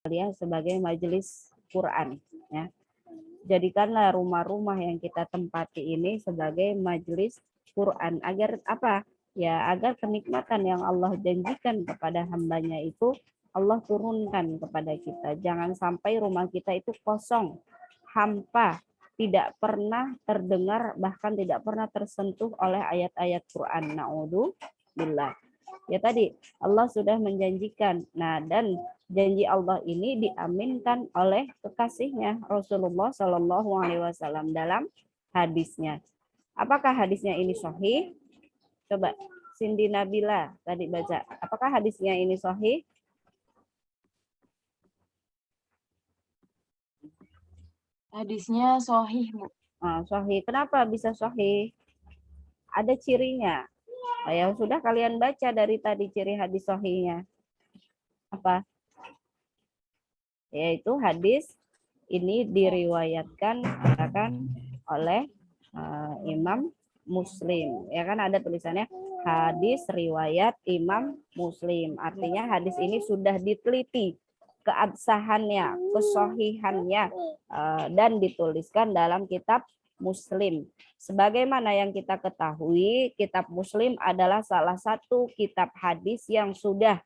kalian sebagai majelis Quran, ya. Jadikanlah rumah-rumah yang kita tempati ini sebagai majelis Quran agar apa? Ya, agar kenikmatan yang Allah janjikan kepada hambanya itu Allah turunkan kepada kita. Jangan sampai rumah kita itu kosong, hampa, tidak pernah terdengar, bahkan tidak pernah tersentuh oleh ayat-ayat Quran. Na'udzubillah. Ya tadi Allah sudah menjanjikan. Nah, dan janji Allah ini diaminkan oleh kekasihnya Rasulullah Shallallahu Alaihi Wasallam dalam hadisnya. Apakah hadisnya ini sahih? Coba Cindy Nabila tadi baca. Apakah hadisnya ini sahih? Hadisnya sahih, Bu. Sahih. Kenapa bisa sahih? Ada cirinya. Ya sudah kalian baca dari tadi ciri hadis sahihnya. Apa? Yaitu hadis ini diriwayatkan katakan oleh Imam Muslim. Ya kan ada tulisannya hadis riwayat Imam Muslim. Artinya hadis ini sudah diteliti keabsahannya, kesohihannya dan dituliskan dalam kitab Muslim. Sebagaimana yang kita ketahui, kitab Muslim adalah salah satu kitab hadis yang sudah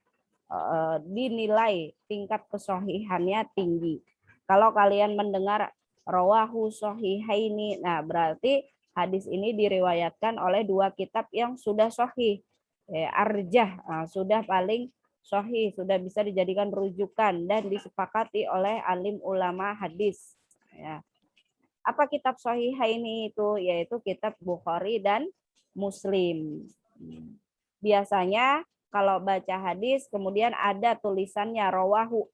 dinilai tingkat kesohihannya tinggi. Kalau kalian mendengar rawahu sohihaini, nah berarti hadis ini diriwayatkan oleh dua kitab yang sudah sohih, arjah, sudah paling sohih, sudah bisa dijadikan rujukan dan disepakati oleh alim ulama hadis. Ya. Apa kitab sohihaini itu? Yaitu kitab Bukhari dan Muslim. Biasanya kalau baca hadis kemudian ada tulisannya rawahu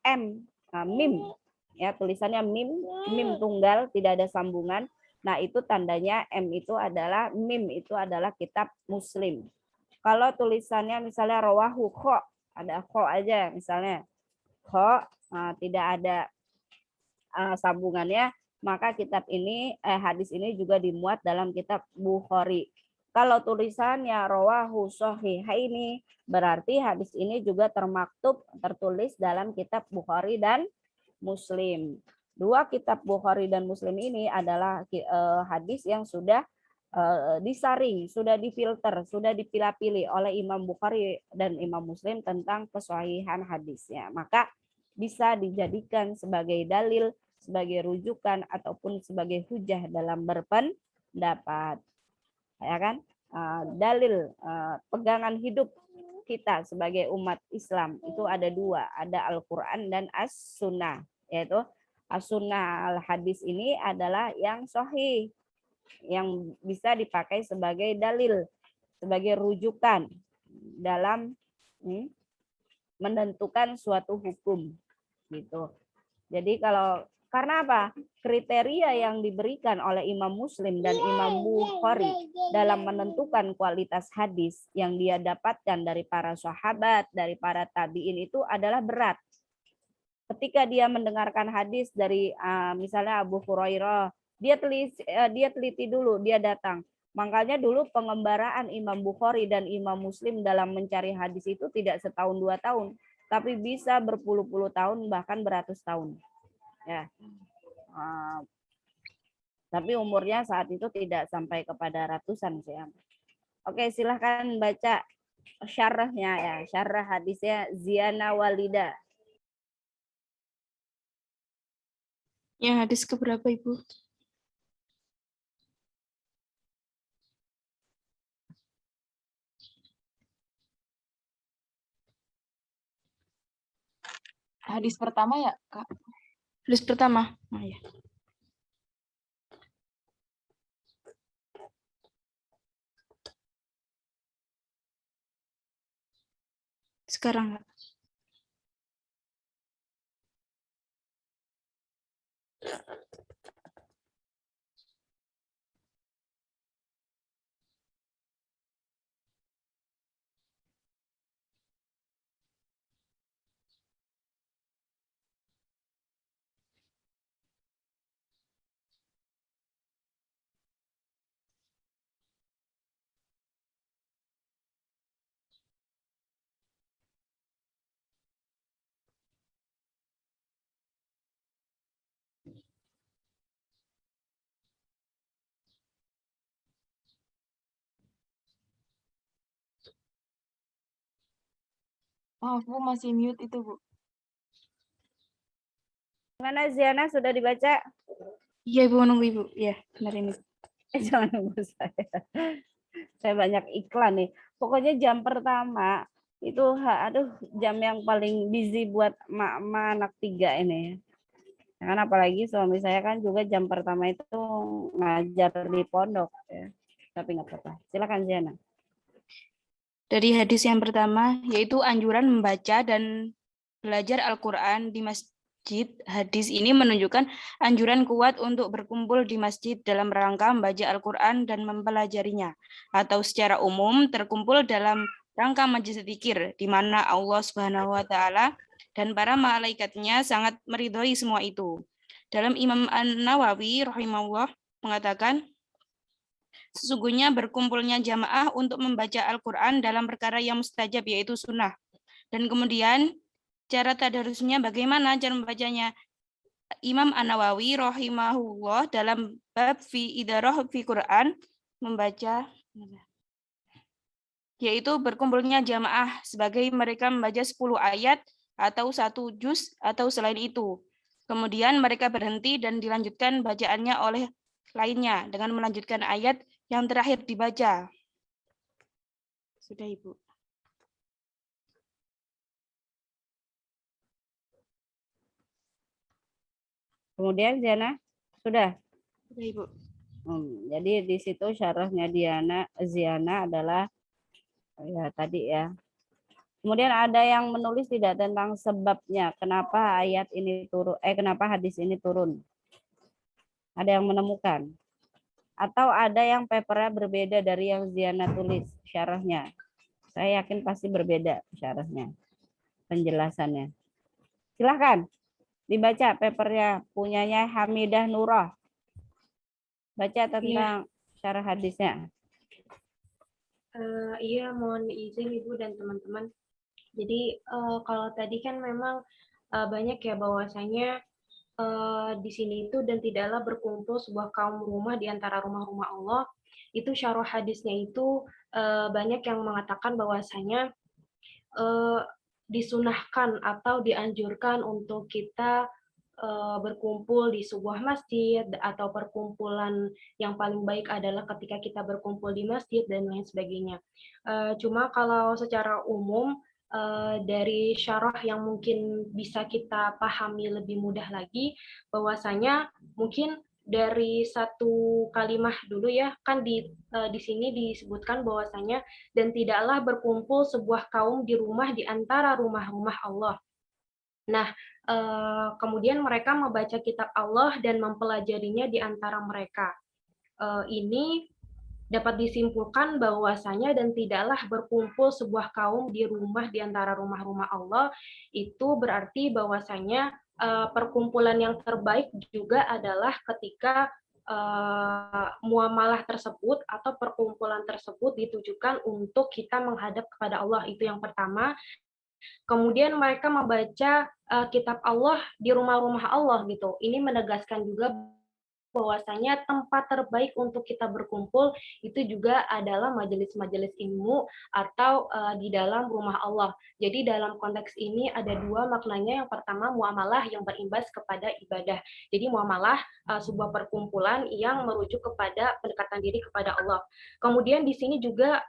mim, ya tulisannya mim tunggal tidak ada sambungan. Nah itu tandanya itu adalah mim, itu adalah kitab Muslim. Kalau tulisannya misalnya rawahu kho, ada kho aja misalnya kho, tidak ada sambungannya, maka kitab ini hadis ini juga dimuat dalam kitab Bukhari. Kalau tulisannya rawahu sohihaini, berarti hadis ini juga termaktub, tertulis dalam kitab Bukhari dan Muslim. Dua kitab Bukhari dan Muslim ini adalah hadis yang sudah disaring, sudah difilter, sudah dipilah-pilih oleh Imam Bukhari dan Imam Muslim tentang kesahihan hadisnya. Maka bisa dijadikan sebagai dalil, sebagai rujukan ataupun sebagai hujah dalam berpendapat. Ya kan? Dalil pegangan hidup kita sebagai umat Islam itu ada dua, ada Al-Quran dan As-Sunnah, yaitu As-Sunnah al-Hadis ini adalah yang sahih, yang bisa dipakai sebagai dalil, sebagai rujukan dalam menentukan suatu hukum gitu. Jadi kalau karena apa? Kriteria yang diberikan oleh Imam Muslim dan Imam Bukhari dalam menentukan kualitas hadis yang dia dapatkan dari para sahabat, dari para tabi'in itu adalah berat. Ketika dia mendengarkan hadis dari misalnya Abu Hurairah, dia teliti dulu, dia datang. Makanya dulu pengembaraan Imam Bukhari dan Imam Muslim dalam mencari hadis itu tidak setahun 2 tahun, tapi bisa berpuluh-puluh tahun bahkan beratus tahun. Ya. Tapi umurnya saat itu tidak sampai kepada ratusan sih. Oke, silahkan baca syarahnya ya, syarah hadisnya Ziana Walida. Ya, hadis keberapa Ibu? Hadis pertama ya, Kak? Hadis pertama. Oh, ya. Sekarang Maaf Bu, masih mute itu Bu. Gimana Ziana, sudah dibaca? Iya Ibu, menunggu Ibu. Ya, benar ini. Jangan nunggu saya. Saya banyak iklan nih. Pokoknya jam pertama itu, aduh, jam yang paling busy buat emak-emak anak 3 ini. Karena apalagi suami saya kan juga jam pertama itu ngajar di pondok. Ya. Tapi nggak apa-apa. Silakan Ziana. Dari hadis yang pertama, yaitu anjuran membaca dan belajar Al-Quran di masjid. Hadis ini menunjukkan anjuran kuat untuk berkumpul di masjid dalam rangka membaca Al-Quran dan mempelajarinya, atau secara umum terkumpul dalam rangka majelis zikir, di mana Allah Subhanahu wa Ta'ala dan para malaikatnya sangat meridhoi semua itu. Dalam Imam An-Nawawi rahimahullah mengatakan, sesungguhnya berkumpulnya jamaah untuk membaca Al-Quran dalam perkara yang mustajab, yaitu sunnah. Dan kemudian cara tadarusnya bagaimana cara membacanya? Imam An-Nawawi rahimahullah dalam bab fi idarah fi Quran membaca, yaitu berkumpulnya jamaah sebagai mereka membaca 10 ayat atau 1 juz atau selain itu. Kemudian mereka berhenti dan dilanjutkan bacaannya oleh lainnya dengan melanjutkan ayat yang terakhir dibaca. Sudah Ibu. Kemudian Ziana, sudah. Sudah Ibu. Jadi di situ syarahnya Ziana adalah ya tadi ya. Kemudian ada yang menulis tidak tentang sebabnya kenapa ayat ini turun, kenapa hadis ini turun. Ada yang menemukan. Atau ada yang papernya berbeda dari yang Ziana tulis syarahnya. Saya yakin pasti berbeda syarahnya, penjelasannya. Silahkan dibaca papernya punyanya Hamidah Nurah. Baca tentang syarah hadisnya. Iya, mohon izin Ibu dan teman-teman. Jadi kalau tadi kan memang banyak ya bahwasanya di sini itu dan tidaklah berkumpul sebuah kaum rumah di antara rumah-rumah Allah. Itu syarah hadisnya itu banyak yang mengatakan bahwasanya disunahkan atau dianjurkan untuk kita berkumpul di sebuah masjid atau perkumpulan yang paling baik adalah ketika kita berkumpul di masjid dan lain sebagainya. Cuma kalau secara umum dari syarah yang mungkin bisa kita pahami lebih mudah lagi, bahwasanya mungkin dari satu kalimah dulu ya, kan di sini disebutkan bahwasanya dan tidaklah berkumpul sebuah kaum di rumah di antara rumah-rumah Allah. Nah, kemudian mereka membaca kitab Allah dan mempelajarinya di antara mereka. Ini dapat disimpulkan bahwasanya dan tidaklah berkumpul sebuah kaum di rumah di antara rumah-rumah Allah, itu berarti bahwasanya perkumpulan yang terbaik juga adalah ketika muamalah tersebut atau perkumpulan tersebut ditujukan untuk kita menghadap kepada Allah. Itu yang pertama. Kemudian mereka membaca kitab Allah di rumah-rumah Allah gitu. Ini menegaskan juga bahwasanya tempat terbaik untuk kita berkumpul itu juga adalah majelis-majelis ilmu atau di dalam rumah Allah. Jadi dalam konteks ini ada dua maknanya. Yang pertama muamalah yang berimbas kepada ibadah. Jadi muamalah sebuah perkumpulan yang merujuk kepada pendekatan diri kepada Allah. Kemudian di sini juga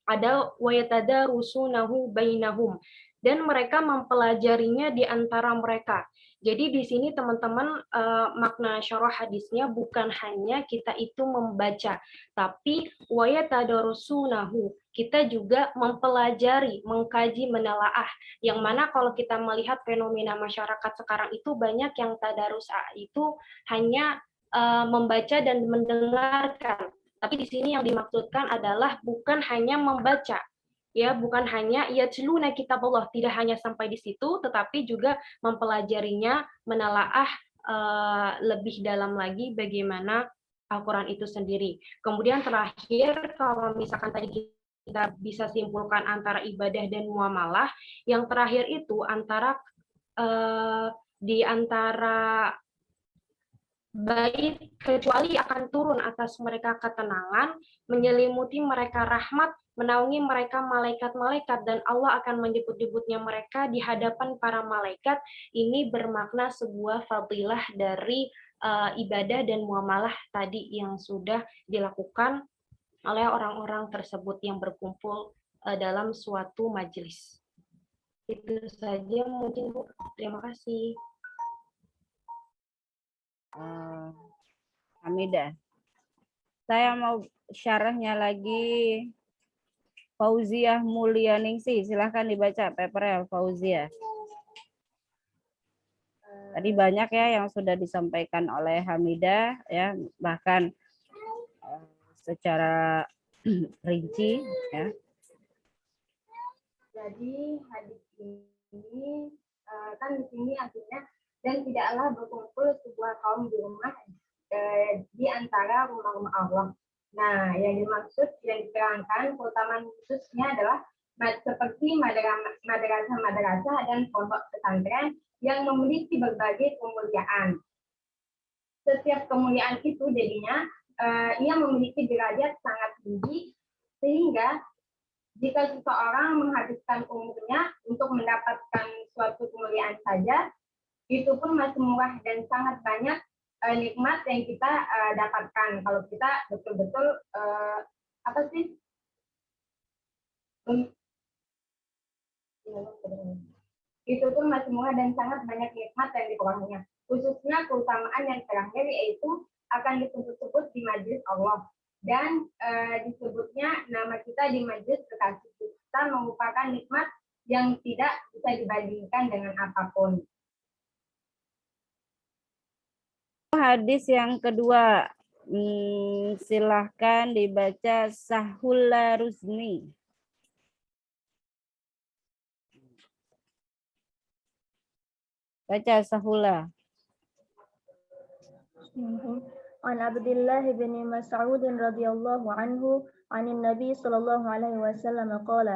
ada wayatadarusunahu bainahum, dan mereka mempelajarinya di antara mereka. Jadi di sini teman-teman makna syarah hadisnya bukan hanya kita itu membaca, tapi wayatadarusunahu, kita juga mempelajari, mengkaji, menelaah. Yang mana kalau kita melihat fenomena masyarakat sekarang itu banyak yang tadarus itu hanya membaca dan mendengarkan. Tapi di sini yang dimaksudkan adalah bukan hanya membaca, ya, bukan hanya yatluna kitab Allah, tidak hanya sampai di situ, tetapi juga mempelajarinya, menelaah lebih dalam lagi bagaimana Al-Quran itu sendiri. Kemudian terakhir, kalau misalkan tadi kita bisa simpulkan antara ibadah dan muamalah, yang terakhir itu antara di antara baik kecuali akan turun atas mereka ketenangan, menyelimuti mereka rahmat, menaungi mereka malaikat-malaikat dan Allah akan menyebut-nyebutnya mereka di hadapan para malaikat. Ini bermakna sebuah fadilah dari ibadah dan muamalah tadi yang sudah dilakukan oleh orang-orang tersebut yang berkumpul dalam suatu majelis. Itu saja mungkin Bu. Terima kasih. Hamidah. Saya mau syarahnya lagi Fauziah Mulyaningsih. Silahkan dibaca papernya Fauziah. Tadi banyak ya yang sudah disampaikan oleh Hamidah ya, bahkan secara rinci ya. Jadi hadis ini kan di sini artinya dan tidaklah berkumpul sebuah kaum di rumah di antara rumah-rumah Allah. Nah, yang dimaksud yang diterangkan keutamaan khususnya adalah seperti madrasah-madrasah dan pondok pesantren yang memiliki berbagai kemuliaan. Setiap kemuliaan itu jadinya ia memiliki derajat sangat tinggi sehingga jika seseorang menghabiskan umurnya untuk mendapatkan suatu kemuliaan saja, itu pun masih murah dan sangat banyak nikmat yang kita dapatkan kalau kita betul-betul itu pun masih murah dan sangat banyak nikmat yang diperolehnya. Khususnya keutamaan yang terakhir yaitu akan disebut-sebut di majelis Allah. Dan disebutnya nama kita di majelis kekasih kita merupakan nikmat yang tidak bisa dibandingkan dengan apapun. Hadis yang kedua, silahkan dibaca Sahula Ruzni. Baca Sahula. عن عبد الله بن مسعود رضي الله عنه عن النبي صلى الله عليه وسلم قال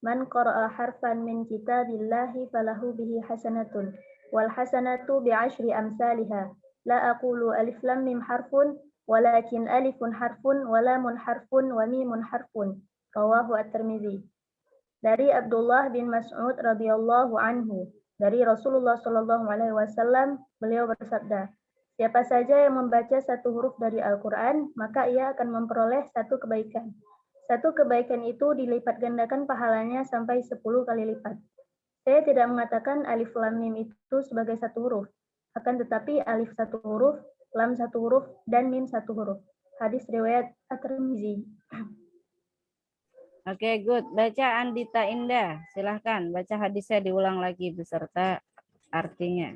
من قرأ حرفا من كتاب الله فله به حسنة والحسنة بعشر أمثالها لا أقول ألف لام ميم حرف ولكن ألف حرف ولام حرف وميم حرف رواه الترمذي. Dari Abdullah bin Mas'ud radhiyallahu anhu, dari Rasulullah Shallallahu alaihi wasallam, beliau bersabda, siapa saja yang membaca satu huruf dari Al-Quran, maka ia akan memperoleh satu kebaikan. Satu kebaikan itu dilipat gandakan pahalanya sampai 10 kali lipat. Saya tidak mengatakan alif lam mim itu sebagai satu huruf, akan tetapi alif satu huruf, lam satu huruf, dan mim satu huruf. Hadis riwayat At-Tirmizi. Oke, good. Baca Andita Indah. Silahkan baca hadisnya diulang lagi beserta artinya.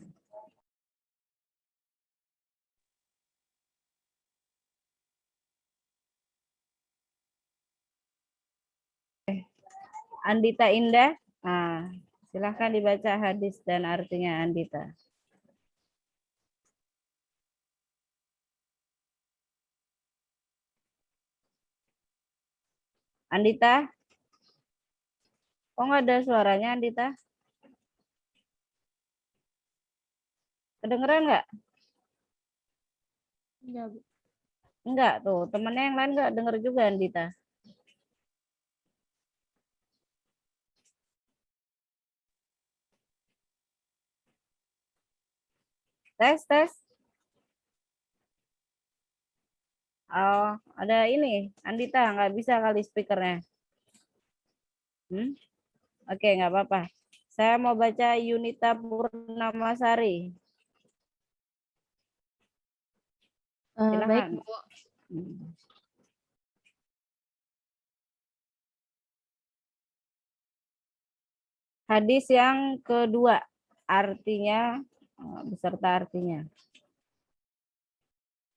Andita Indah, silahkan dibaca hadis dan artinya Andita. Andita, kok nggak ada suaranya Andita? Kedengeran nggak? Enggak tuh, temennya yang lain nggak denger juga Andita. Tes. Oh, ada ini. Andita, nggak bisa kali speakernya. Oke, nggak apa-apa. Saya mau baca Yunita Purnamasari. Silakan. Baik, Bu. Hadis yang kedua, artinya beserta artinya.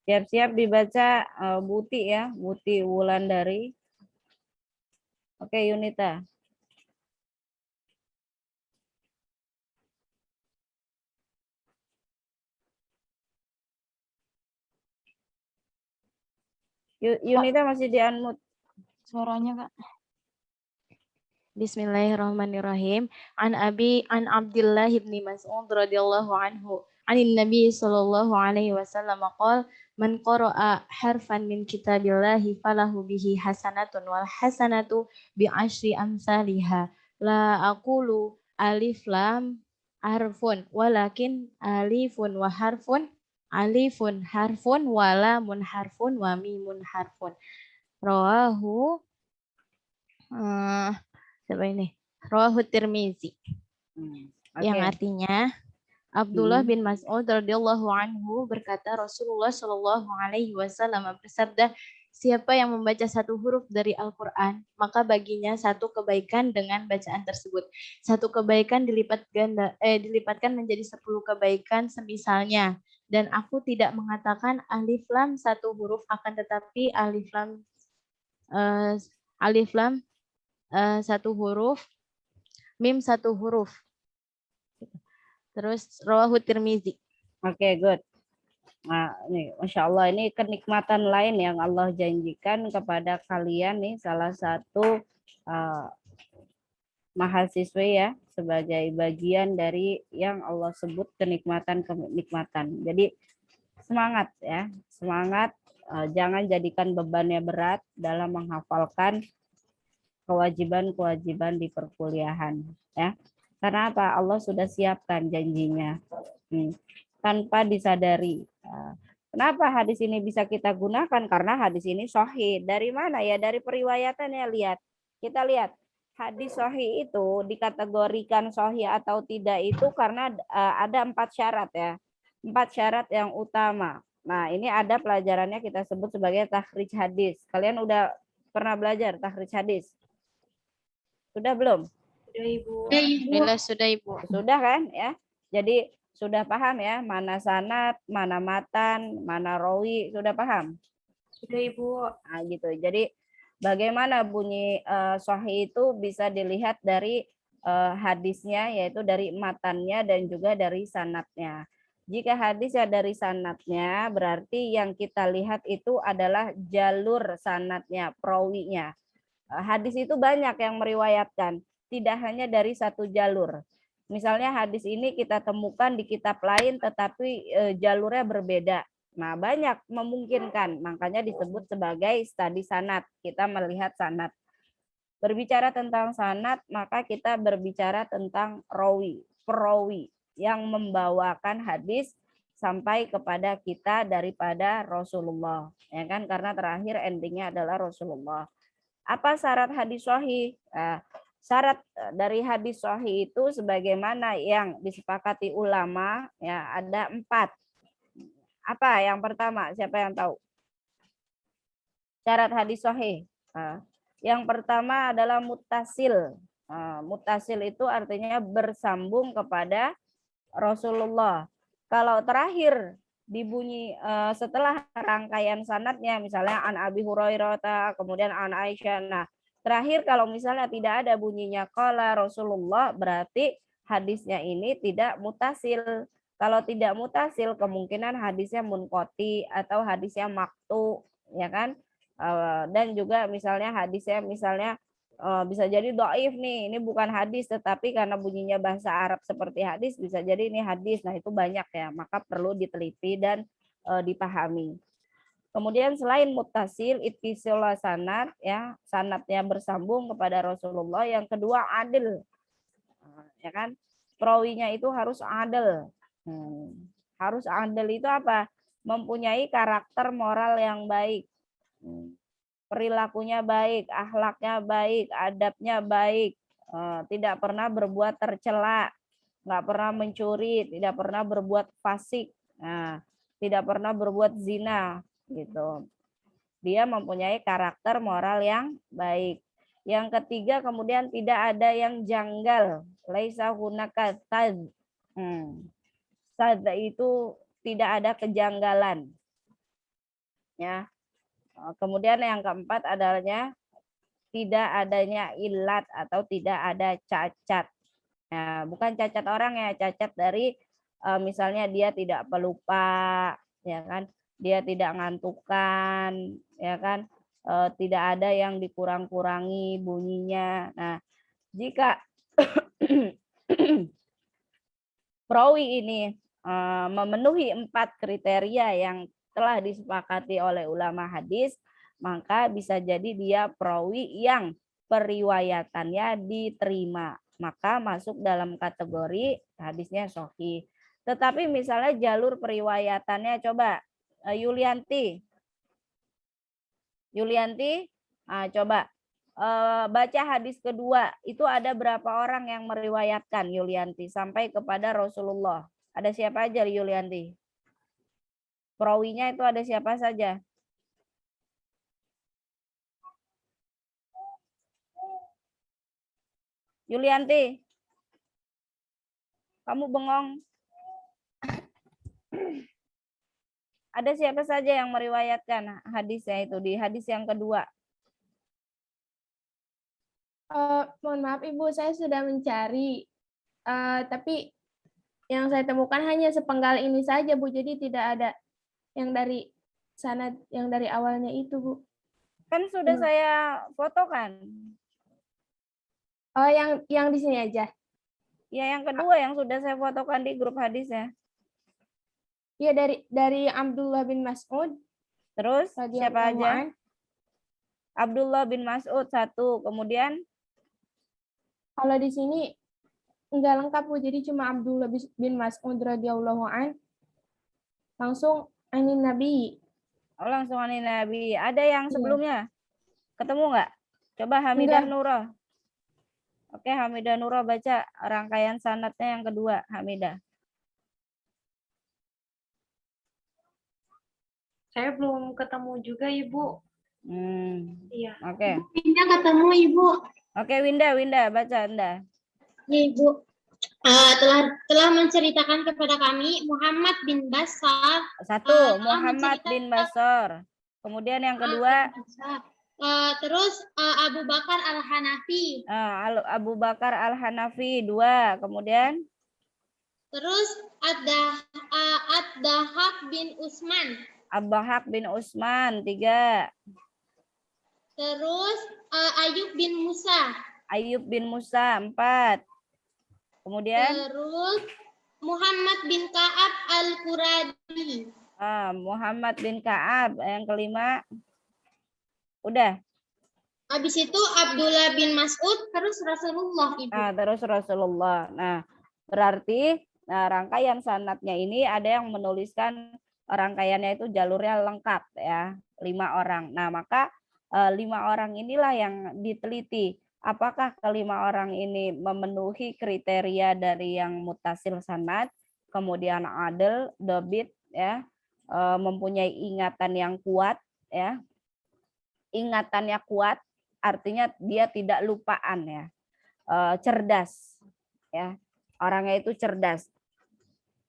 Siap-siap dibaca Buti ya, Buti Wulandari. Oke, Yunita. Yunita masih di unmute. Suaranya, Kak. Bismillahirrahmanirrahim. An Abdullah bin Mas'ud radhiyallahu anhu. Anin Nabi sallallahu alaihi wasallam qala man qara'a harfan min kitabillahi falahu bihi hasanatun wal hasanatu bi asyri amsalihha. La aqulu alif lam harfun walakin alifun harfun wa lamun harfun wa mimun harfun. Rawahu siapa ini? Rawahu Tirmizi. Yang Oke. artinya Abdullah bin Mas'ud radhiyallahu anhu berkata Rasulullah shallallahu alaihi wasallam bersabda, siapa yang membaca satu huruf dari Al-Qur'an, maka baginya satu kebaikan dengan bacaan tersebut. Satu kebaikan dilipatkan menjadi 10 kebaikan semisalnya. Dan aku tidak mengatakan alif lam satu huruf, akan tetapi alif lam satu huruf, mim satu huruf. Terus rawahu Tirmizi. Oke, good. Nah, ini Masya Allah, ini kenikmatan lain yang Allah janjikan kepada kalian nih, salah satu mahasiswa ya, sebagai bagian dari yang Allah sebut kenikmatan. Jadi semangat ya, semangat, jangan jadikan bebannya berat dalam menghafalkan kewajiban-kewajiban di perkuliahan ya. Karena apa? Allah sudah siapkan janjinya tanpa disadari. Kenapa hadis ini bisa kita gunakan? Karena hadis ini sahih. Dari mana ya? Dari periwayatannya. Kita lihat hadis sahih itu dikategorikan sahih atau tidak itu karena ada 4 syarat ya. 4 syarat yang utama. Nah, ini ada pelajarannya kita sebut sebagai takhrij hadis. Kalian udah pernah belajar takhrij hadis? Sudah belum? Sudah Ibu. Sudah Ibu. Sudah kan ya? Jadi sudah paham ya mana sanad, mana matan, mana rawi, sudah paham? Sudah Ibu. Nah, gitu. Jadi bagaimana bunyi sahih itu bisa dilihat dari hadisnya, yaitu dari matannya dan juga dari sanadnya. Jika hadis ya dari sanadnya, berarti yang kita lihat itu adalah jalur sanadnya, perawinya. Hadis itu banyak yang meriwayatkan, tidak hanya dari satu jalur. Misalnya hadis ini kita temukan di kitab lain tetapi jalurnya berbeda. Nah, banyak memungkinkan, makanya disebut sebagai studi sanad. Kita melihat sanad. Berbicara tentang sanad, maka kita berbicara tentang rawi, perawi yang membawakan hadis sampai kepada kita daripada Rasulullah. Ya kan? Karena terakhir endingnya adalah Rasulullah. Apa syarat hadis sahih? Syarat dari hadis sahih itu sebagaimana yang disepakati ulama ya ada 4. Apa yang pertama? Siapa yang tahu? Syarat hadis sahih. Yang pertama adalah muttasil. Muttasil itu artinya bersambung kepada Rasulullah. Kalau terakhir dibunyi setelah rangkaian sanadnya, misalnya an Abi Hurairah, kemudian an Aisyah. Nah, terakhir kalau misalnya tidak ada bunyinya qala Rasulullah, berarti hadisnya ini tidak mutasil. Kalau tidak mutasil, kemungkinan hadisnya munqati atau hadisnya maqtu, ya kan? Dan juga misalnya hadisnya bisa jadi dhaif nih, ini bukan hadis tetapi karena bunyinya bahasa Arab seperti hadis bisa jadi ini hadis. Nah, itu banyak ya, maka perlu diteliti dan dipahami. Kemudian selain muttasil, ittisil sanad ya, sanadnya bersambung kepada Rasulullah. Yang kedua adil. Ya kan? Perawinya itu harus adil. Harus adil itu apa? Mempunyai karakter moral yang baik. Perilakunya baik, akhlaknya baik, adabnya baik, tidak pernah berbuat tercela, nggak pernah mencuri, tidak pernah berbuat fasik, tidak pernah berbuat zina, gitu. Dia mempunyai karakter moral yang baik. Yang ketiga kemudian tidak ada yang janggal, laisa hunaka sad. Sad itu tidak ada kejanggalan. Ya. Kemudian yang keempat adanya tidak adanya ilat atau tidak ada cacat. Nah, bukan cacat orang ya, cacat dari misalnya dia tidak pelupa, ya kan? Dia tidak ngantukan, ya kan? Tidak ada yang dikurang-kurangi bunyinya. Nah, jika perawi ini memenuhi 4 kriteria yang telah disepakati oleh ulama hadis, maka bisa jadi dia perawi yang periwayatannya diterima, maka masuk dalam kategori hadisnya sahih. Tetapi misalnya jalur periwayatannya, coba Yulianti, coba baca hadis kedua, itu ada berapa orang yang meriwayatkan Yulianti sampai kepada Rasulullah? Ada siapa aja Yulianti? Perawinya itu ada siapa saja? Yulianti, kamu bengong? Ada siapa saja yang meriwayatkan hadisnya itu di hadis yang kedua? Mohon maaf Ibu, saya sudah mencari, tapi yang saya temukan hanya sepenggal ini saja Bu, jadi tidak ada yang dari sanad yang dari awalnya itu Bu. Kan sudah saya fotokan. Oh, yang di sini aja. Ya, yang kedua yang sudah saya fotokan di grup hadisnya. Iya, dari Abdullah bin Mas'ud. Terus siapa aja? An. Abdullah bin Mas'ud satu, kemudian Kalau di sini enggak lengkap Bu, jadi cuma Abdullah bin Mas'ud radhiyallahu an. Langsung anin Nabi. oh, langsung anin Nabi. Ada yang sebelumnya? Ketemu nggak? Coba Hamidah Nurah. Oke, Hamidah Nurah baca rangkaian sanadnya yang kedua, Hamidah. Saya belum ketemu juga, Ibu. Iya. Oke. Winda ketemu Ibu. Oke, Winda baca Anda. Ya, Ibu. Telah menceritakan kepada kami Muhammad bin Bashar. Satu, Muhammad bin Bashar. Kemudian yang kedua, terus Abu Bakar Al-Hanafi. Abu Bakar Al-Hanafi 2. Kemudian Terus Ad-Dahhak bin Utsman. Ad-Dahhak bin Utsman 3. Terus Ayub bin Musa. Ayub bin Musa 4. Kemudian Terus Muhammad bin Ka'ab Al-Quradi. Muhammad bin Ka'ab yang kelima. Udah. Habis itu Abdullah bin Mas'ud, terus Rasulullah Ibu. Terus Rasulullah. Nah, berarti rangkaian sanadnya ini ada yang menuliskan rangkaiannya itu jalurnya lengkap ya, 5 orang. Nah, maka 5 orang inilah yang diteliti. Apakah kelima orang ini memenuhi kriteria dari yang mutasil sanad, kemudian adil, dobit, ya, mempunyai ingatan yang kuat, ya, ingatannya kuat, artinya dia tidak lupaan, ya, cerdas, ya, orangnya itu cerdas,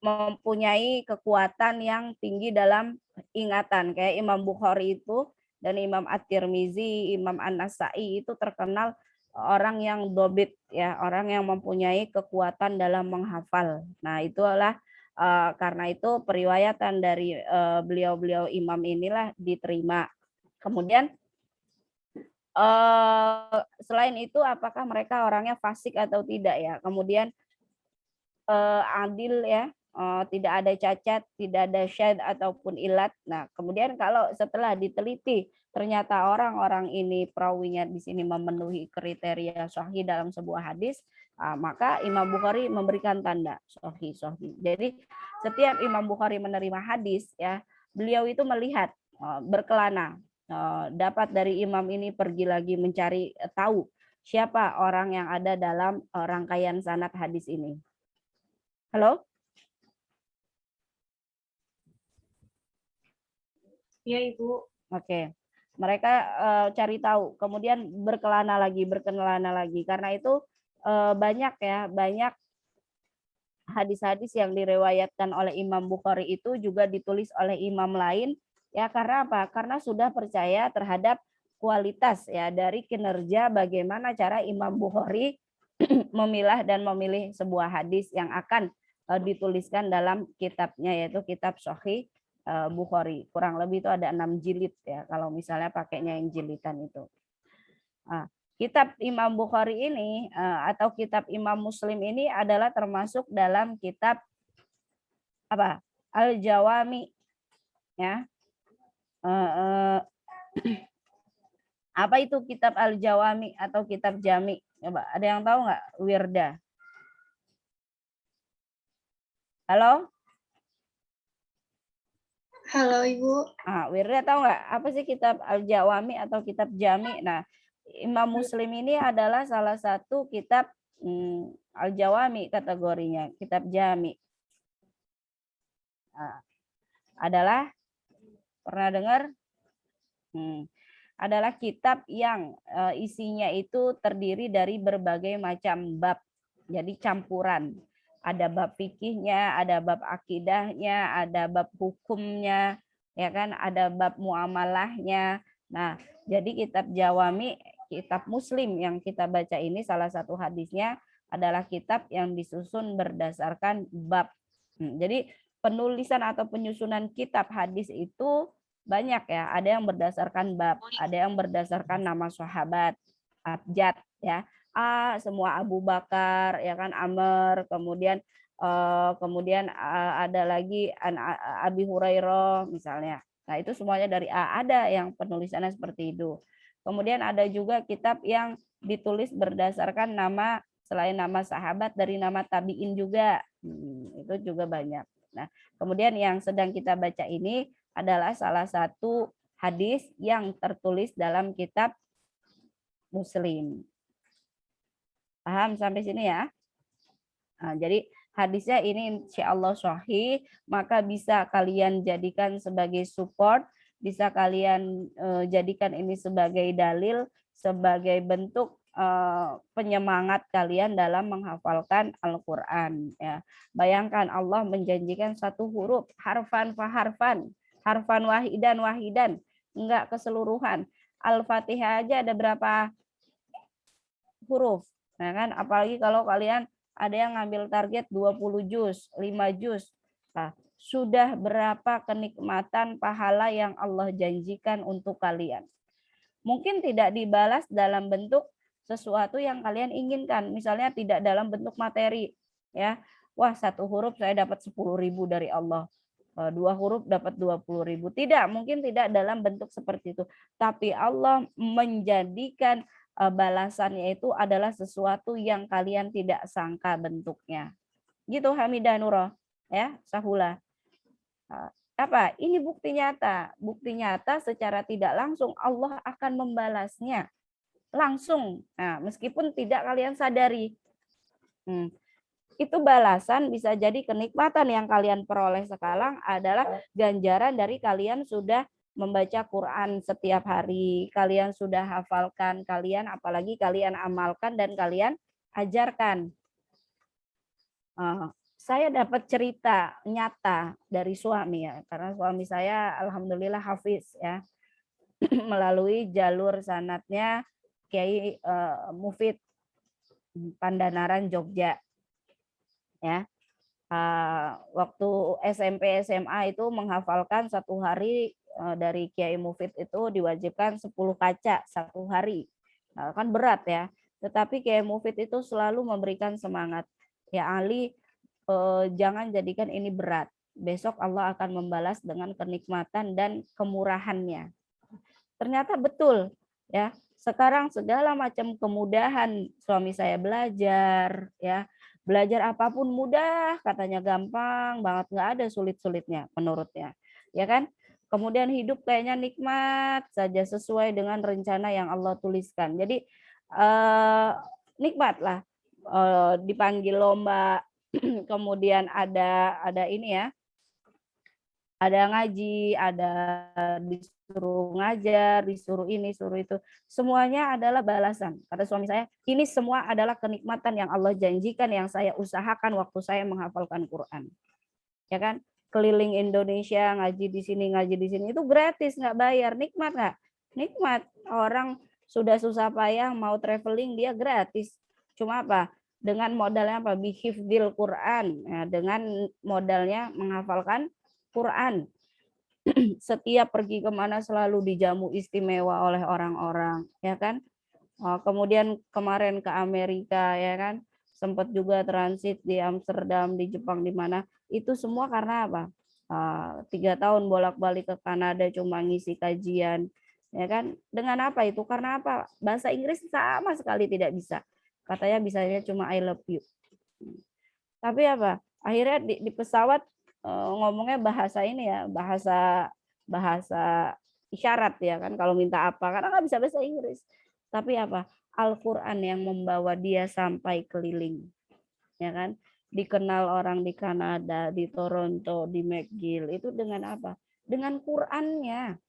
mempunyai kekuatan yang tinggi dalam ingatan, kayak Imam Bukhari itu dan Imam At-Tirmizi, Imam An-Nasa'i itu terkenal orang yang dobit, ya, orang yang mempunyai kekuatan dalam menghafal. Nah, itulah karena itu periwayatan dari beliau-beliau imam inilah diterima. Kemudian selain itu apakah mereka orangnya fasik atau tidak, ya? Kemudian adil, ya, tidak ada cacat, tidak ada syad ataupun ilat. Nah, kemudian kalau setelah diteliti ternyata orang-orang ini perawinya di sini memenuhi kriteria sahih dalam sebuah hadis, maka Imam Bukhari memberikan tanda sahih. Jadi setiap Imam Bukhari menerima hadis, ya, beliau itu melihat, berkelana, dapat dari imam ini pergi lagi mencari tahu siapa orang yang ada dalam rangkaian sanad hadis ini. Halo? Iya, Ibu. Oke. Mereka cari tahu, kemudian berkelana lagi. Karena itu banyak hadis-hadis yang diriwayatkan oleh Imam Bukhari itu juga ditulis oleh imam lain, ya, karena apa? Karena sudah percaya terhadap kualitas, ya, dari kinerja bagaimana cara Imam Bukhari memilah dan memilih sebuah hadis yang akan dituliskan dalam kitabnya, yaitu kitab Sahih Bukhari. Kurang lebih itu ada 6 jilid, ya, kalau misalnya pakainya yang jilidan itu. kitab Imam Bukhari ini atau kitab Imam Muslim ini adalah termasuk dalam kitab apa? Al-Jawami, ya. Apa itu kitab Al-Jawami atau kitab Jami? Coba, ada yang tahu nggak? Wirda. Halo? Halo Ibu. Wirda tahu nggak? Apa sih kitab Al-Jawami atau kitab Jami? Nah, Imam Muslim ini adalah salah satu kitab Al-Jawami kategorinya, kitab Jami. Adalah pernah dengar? Adalah kitab yang isinya itu terdiri dari berbagai macam bab. Jadi campuran. Ada bab fikihnya, ada bab akidahnya, ada bab hukumnya, ya kan? Ada bab muamalahnya. Nah, jadi kitab Jawami, kitab Muslim yang kita baca ini salah satu hadisnya adalah kitab yang disusun berdasarkan bab. Jadi penulisan atau penyusunan kitab hadis itu banyak ya, ada yang berdasarkan bab, ada yang berdasarkan nama sahabat, abjad ya, semua Abu Bakar ya kan, Amr, kemudian ada lagi Abi Hurairah misalnya. Nah, itu semuanya dari A, ada yang penulisannya seperti itu. Kemudian ada juga kitab yang ditulis berdasarkan nama selain nama sahabat dari nama tabiin juga. Itu juga banyak. Nah, kemudian yang sedang kita baca ini adalah salah satu hadis yang tertulis dalam kitab Muslim. Paham sampai sini ya? Nah, jadi hadisnya ini insya Allah sahih, maka bisa kalian jadikan sebagai support, bisa kalian jadikan ini sebagai dalil, sebagai bentuk penyemangat kalian dalam menghafalkan Al-Quran. Ya. Bayangkan Allah menjanjikan satu huruf, harfan faharfan, harfan wahidan, enggak keseluruhan. Al-Fatihah aja ada berapa huruf? Nah kan, apalagi kalau kalian ada yang ngambil target 20 juz, 5 juz. Nah, sudah berapa kenikmatan pahala yang Allah janjikan untuk kalian. Mungkin tidak dibalas dalam bentuk sesuatu yang kalian inginkan. Misalnya tidak dalam bentuk materi. Ya, wah satu huruf saya dapat 10.000 dari Allah. 2 huruf dapat 20.000. Tidak, mungkin tidak dalam bentuk seperti itu. Tapi Allah menjadikan balasannya itu adalah sesuatu yang kalian tidak sangka bentuknya. Gitu Hamidah Nurah, ya, Sahula. Apa? Ini bukti nyata. Bukti nyata secara tidak langsung Allah akan membalasnya langsung. Nah, meskipun tidak kalian sadari. Itu balasan bisa jadi kenikmatan yang kalian peroleh sekarang adalah ganjaran dari kalian sudah membaca Quran setiap hari, kalian sudah hafalkan, kalian apalagi kalian amalkan dan kalian ajarkan. Saya dapat cerita nyata dari suami ya, karena suami saya alhamdulillah hafiz ya, melalui jalur sanadnya Kiai Mufid Pandanaran Jogja. Ya, waktu SMP SMA itu menghafalkan satu hari dari Kiai Mufid itu diwajibkan 10 kaca satu hari. Kan berat ya. Tetapi Kiai Mufid itu selalu memberikan semangat. Ya Ali, jangan jadikan ini berat. Besok Allah akan membalas dengan kenikmatan dan kemurahannya. Ternyata betul ya. Sekarang segala macam kemudahan suami saya belajar ya. Belajar apapun mudah, katanya gampang banget, nggak ada sulit-sulitnya menurutnya, ya kan? Kemudian hidup kayaknya nikmat saja sesuai dengan rencana yang Allah tuliskan. Jadi nikmat lah, dipanggil lomba, kemudian ada ini ya, ada ngaji, ada disuruh ngajar, disuruh ini, suruh itu. Semuanya adalah balasan. Kata suami saya, ini semua adalah kenikmatan yang Allah janjikan yang saya usahakan waktu saya menghafalkan Quran. Ya kan? Keliling Indonesia, ngaji di sini, itu gratis, nggak bayar. Nikmat nggak? Nikmat. Orang sudah susah payah mau traveling, dia gratis. Cuma apa? Dengan modalnya apa? Bihifdil Quran. Ya, dengan modalnya menghafalkan Quran. Setiap pergi kemana selalu dijamu istimewa oleh orang-orang, ya kan? Kemudian kemarin ke Amerika, ya kan, sempat juga transit di Amsterdam, di Jepang, di mana. Itu semua karena apa? 3 tahun bolak-balik ke Kanada cuma ngisi kajian, ya kan. Dengan apa itu? Karena apa? Bahasa Inggris sama sekali tidak bisa. Katanya bisanya cuma I love you. Tapi apa? Akhirnya di pesawat ngomongnya bahasa ini ya, bahasa isyarat ya kan, kalau minta apa, karena nggak bisa bahasa Inggris. Tapi apa? Al-Quran yang membawa dia sampai keliling, ya kan? Dikenal orang di Kanada, di Toronto, di McGill, itu dengan apa? Dengan Qurannya.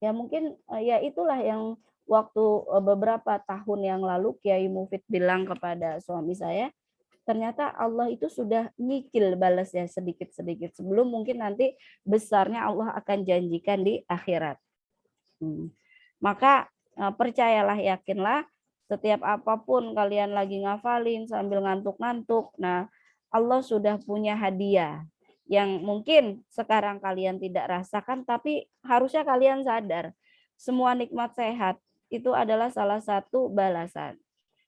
Ya mungkin ya itulah yang waktu beberapa tahun yang lalu Kiai Mufid bilang kepada suami saya, ternyata Allah itu sudah nyicil balasnya sedikit-sedikit sebelum mungkin nanti besarnya Allah akan janjikan di akhirat. Maka percayalah, yakinlah, setiap apapun kalian lagi ngafalin sambil ngantuk-ngantuk, nah Allah sudah punya hadiah yang mungkin sekarang kalian tidak rasakan, tapi harusnya kalian sadar semua nikmat sehat itu adalah salah satu balasan.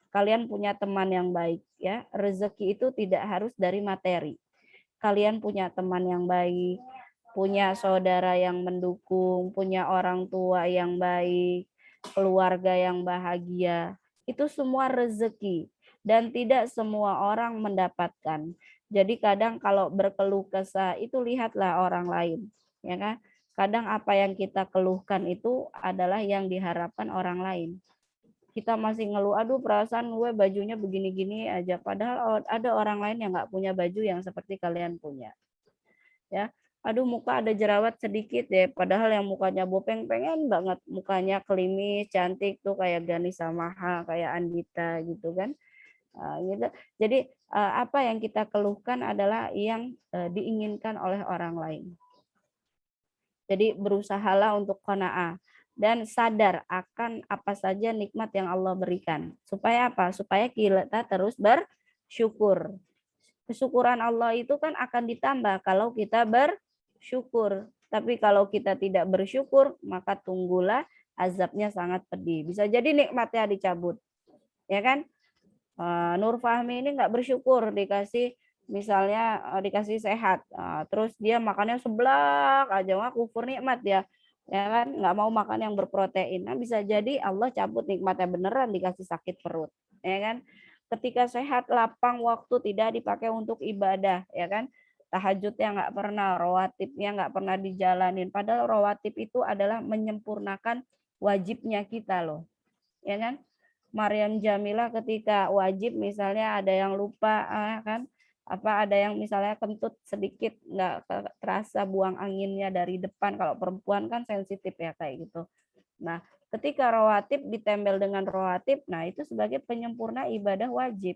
Kalian punya teman yang baik, ya. Rezeki itu tidak harus dari materi. Kalian punya teman yang baik, punya saudara yang mendukung, punya orang tua yang baik, keluarga yang bahagia. Itu semua rezeki dan tidak semua orang mendapatkan. Jadi kadang kalau berkeluh kesah itu lihatlah orang lain, ya kan? Kadang apa yang kita keluhkan itu adalah yang diharapkan orang lain. Kita masih ngeluh, aduh perasaan gue bajunya begini-gini aja, padahal ada orang lain yang nggak punya baju yang seperti kalian punya. Ya, aduh muka ada jerawat sedikit deh, padahal yang mukanya Bopeng pengen banget mukanya klimis, cantik tuh kayak Gani Samaha, kayak Andita gitu kan. Gitu. Jadi apa yang kita keluhkan adalah yang diinginkan oleh orang lain. Jadi berusahalah untuk qanaah dan sadar akan apa saja nikmat yang Allah berikan. Supaya apa? Supaya kita terus bersyukur. Kesyukuran Allah itu kan akan ditambah kalau kita bersyukur. Tapi kalau kita tidak bersyukur, maka tunggulah azabnya sangat pedih. Bisa jadi nikmatnya dicabut. Ya kan? Nur Fahmi ini nggak bersyukur dikasih, misalnya dikasih sehat, terus dia makannya seblak aja, mah kufur nikmat ya kan, nggak mau makan yang berprotein. Nah bisa jadi Allah cabut nikmatnya beneran dikasih sakit perut, ya kan. Ketika sehat, lapang waktu, tidak dipakai untuk ibadah, ya kan. Tahajudnya nggak pernah, rawatibnya nggak pernah dijalanin. Padahal rawatib itu adalah menyempurnakan wajibnya kita loh, ya kan. Maryam Jamila ketika wajib misalnya ada yang lupa kan, apa ada yang misalnya kentut sedikit nggak terasa buang anginnya dari depan, kalau perempuan kan sensitif ya kayak gitu. Nah ketika rawatib ditempel dengan rawatib, nah itu sebagai penyempurna ibadah wajib.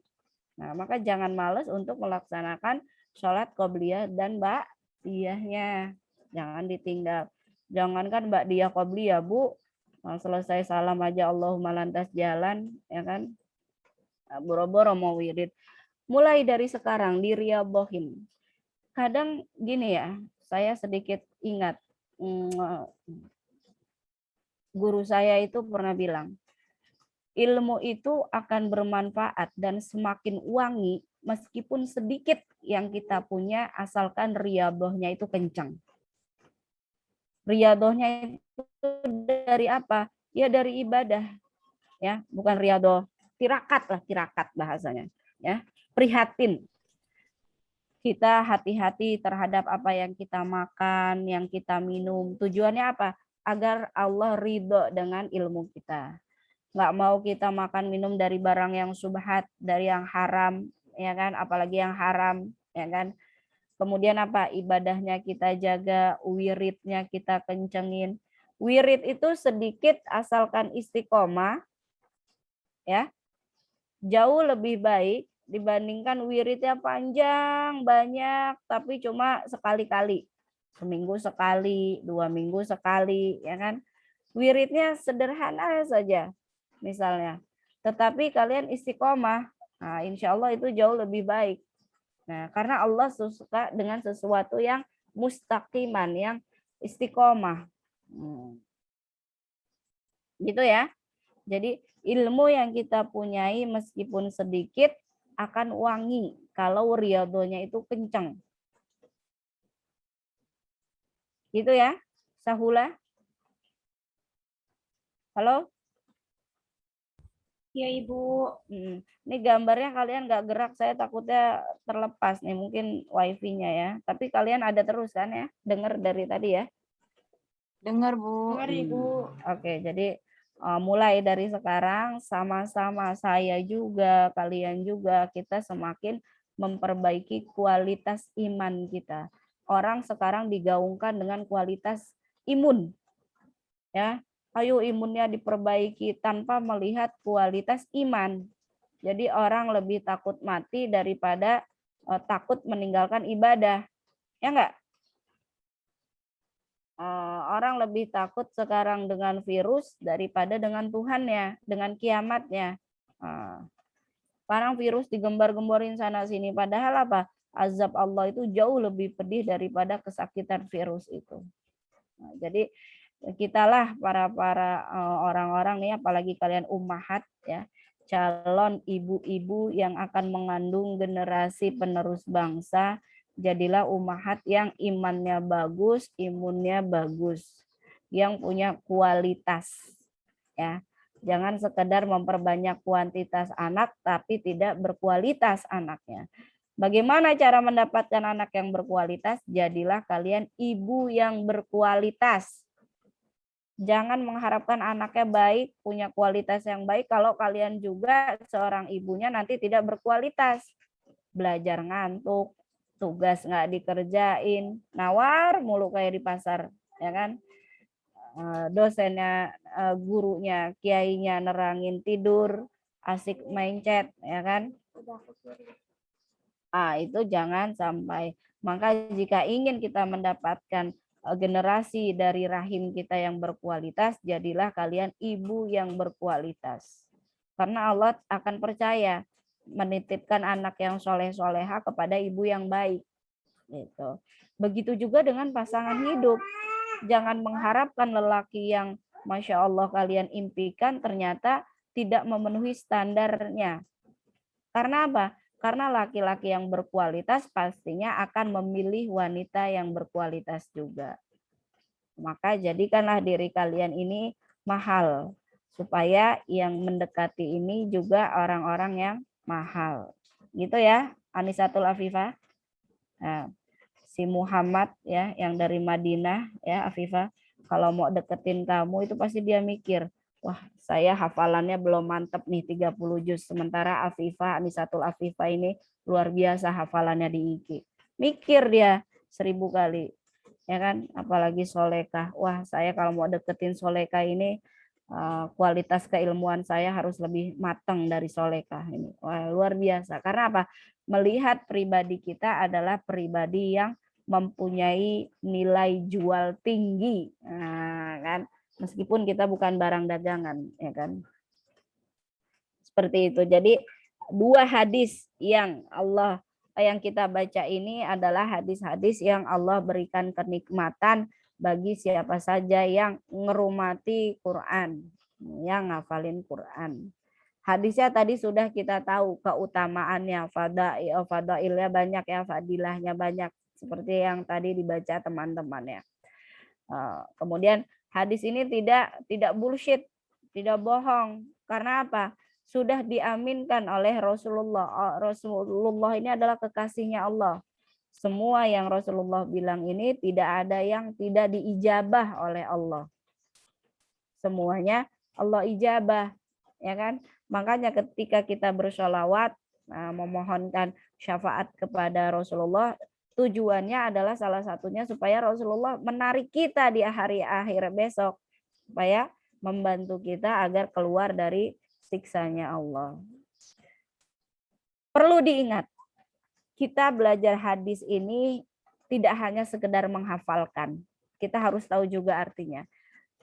Nah maka jangan males untuk melaksanakan sholat qobliyah dan ba'diyahnya, jangan ditinggal. Jangankan ba'diyah qobliyah Bu, selesai salam aja Allahumma lantas jalan, ya kan, boro-boro mau wirid. Mulai dari sekarang diriyadhohin. Kadang gini ya, saya sedikit ingat guru saya itu pernah bilang, ilmu itu akan bermanfaat dan semakin wangi meskipun sedikit yang kita punya, asalkan riyadhohnya itu kencang. Riyadhohnya itu dari apa? Ya dari ibadah, ya, bukan riyadhah, tirakat lah, tirakat bahasanya, ya, prihatin. Kita hati-hati terhadap apa yang kita makan, yang kita minum. Tujuannya apa? Agar Allah ridho dengan ilmu kita. Nggak mau kita makan minum dari barang yang subhat, dari yang haram, ya kan, apalagi yang haram, ya kan. Kemudian apa? Ibadahnya kita jaga, wiridnya kita kencengin. Wirid itu sedikit asalkan istiqomah, ya, jauh lebih baik dibandingkan wiridnya panjang, banyak, tapi cuma sekali-kali. Seminggu sekali, 2 minggu sekali, ya kan. Wiridnya sederhana saja, misalnya. Tetapi kalian istiqomah, nah insya Allah itu jauh lebih baik. Nah, karena Allah suka dengan sesuatu yang mustaqiman, yang istiqomah. Gitu ya. Jadi ilmu yang kita punyai meskipun sedikit akan wangi kalau riyadhahnya itu kencang. Gitu ya, Sahula? Halo? Ya, Ibu. Ini gambarnya kalian nggak gerak, saya takutnya terlepas nih, mungkin wifi-nya ya. Tapi kalian ada terus kan ya, dengar dari tadi ya? Dengar, Bu. Dengar, Ibu. Oke, jadi mulai dari sekarang sama-sama saya juga, kalian juga, kita semakin memperbaiki kualitas iman kita. Orang sekarang digaungkan dengan kualitas imun. Ya, ayo imunnya diperbaiki tanpa melihat kualitas iman. Jadi orang lebih takut mati daripada takut meninggalkan ibadah. Ya enggak? Orang lebih takut sekarang dengan virus daripada dengan Tuhannya, dengan kiamatnya. Sekarang virus digembar-gemborin sana sini, padahal apa? Azab Allah itu jauh lebih pedih daripada kesakitan virus itu. Jadi kitalah para orang-orang nih, apalagi kalian ummahat ya, calon ibu-ibu yang akan mengandung generasi penerus bangsa. Jadilah ummahat yang imannya bagus, imunnya bagus, yang punya kualitas ya. Jangan sekedar memperbanyak kuantitas anak tapi tidak berkualitas anaknya. Bagaimana cara mendapatkan anak yang berkualitas? Jadilah kalian ibu yang berkualitas. Jangan mengharapkan anaknya baik, punya kualitas yang baik, kalau kalian juga seorang ibunya nanti tidak berkualitas. Belajar ngantuk, tugas nggak dikerjain, nawar mulu kayak di pasar, ya kan? Dosennya, gurunya, kiainya nerangin tidur, asik main chat, ya kan? Itu jangan sampai. Maka jika ingin kita mendapatkan generasi dari rahim kita yang berkualitas, jadilah kalian ibu yang berkualitas. Karena Allah akan percaya menitipkan anak yang soleh-soleha kepada ibu yang baik. Gitu. Begitu juga dengan pasangan hidup. Jangan mengharapkan lelaki yang Masya Allah kalian impikan ternyata tidak memenuhi standarnya. Karena apa? Karena laki-laki yang berkualitas pastinya akan memilih wanita yang berkualitas juga. Maka jadikanlah diri kalian ini mahal. Supaya yang mendekati ini juga orang-orang yang mahal. Gitu ya, Anisatul Afifah. Nah, si Muhammad ya yang dari Madinah ya Afifah, kalau mau deketin kamu itu pasti dia mikir, wah saya hafalannya belum mantep nih 30 juz, sementara Afifah, Anisatul Afifah ini luar biasa hafalannya di IG. Mikir dia 1000 kali ya kan, apalagi solekah, wah saya kalau mau deketin solekah ini kualitas keilmuan saya harus lebih matang dari solekah ini. Wah, luar biasa. Karena apa? Melihat pribadi kita adalah pribadi yang mempunyai nilai jual tinggi, kan? Meskipun kita bukan barang dagangan, ya kan? Seperti itu. Jadi 2 hadis yang kita baca ini adalah hadis-hadis yang Allah berikan kenikmatan bagi siapa saja yang ngerumati Quran, yang ngafalin Quran. Hadisnya tadi sudah kita tahu keutamaannya, fadailnya banyak ya, fadilahnya banyak seperti yang tadi dibaca teman-teman ya. Kemudian hadis ini tidak bullshit, tidak bohong. Karena apa? Sudah diaminkan oleh Rasulullah. Rasulullah ini adalah kekasihnya Allah. Semua yang Rasulullah bilang ini tidak ada yang tidak diijabah oleh Allah. Semuanya Allah ijabah, ya kan? Makanya ketika kita bersholawat, memohonkan syafaat kepada Rasulullah, tujuannya adalah salah satunya supaya Rasulullah menarik kita di hari akhir besok, supaya membantu kita agar keluar dari siksanya Allah. Perlu diingat, kita belajar hadis ini tidak hanya sekedar menghafalkan, kita harus tahu juga artinya.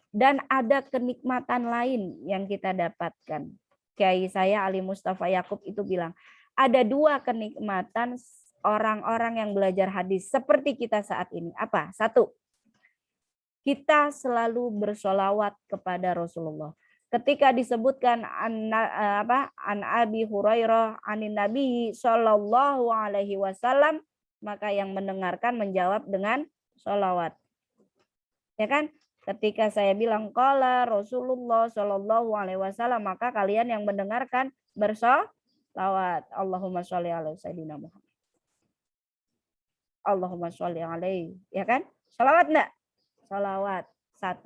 Dan ada kenikmatan lain yang kita dapatkan. Kiai saya Ali Mustafa Yakub itu bilang, ada 2 kenikmatan orang-orang yang belajar hadis seperti kita saat ini. Apa? 1, kita selalu bersolawat kepada Rasulullah. ketika disebutkan an Abi Hurairah anin Nabi Shallallahu Alaihi Wasallam, maka yang mendengarkan menjawab dengan sholawat. Ya kan? Ketika saya bilang qala Rasulullah Shallallahu Alaihi Wasallam, maka kalian yang mendengarkan bersolawat. Allahumma sholli ala sayyidina Muhammad. Allahumma sholli alaihi. Ya kan? Sholawat enggak? Sholawat. 1.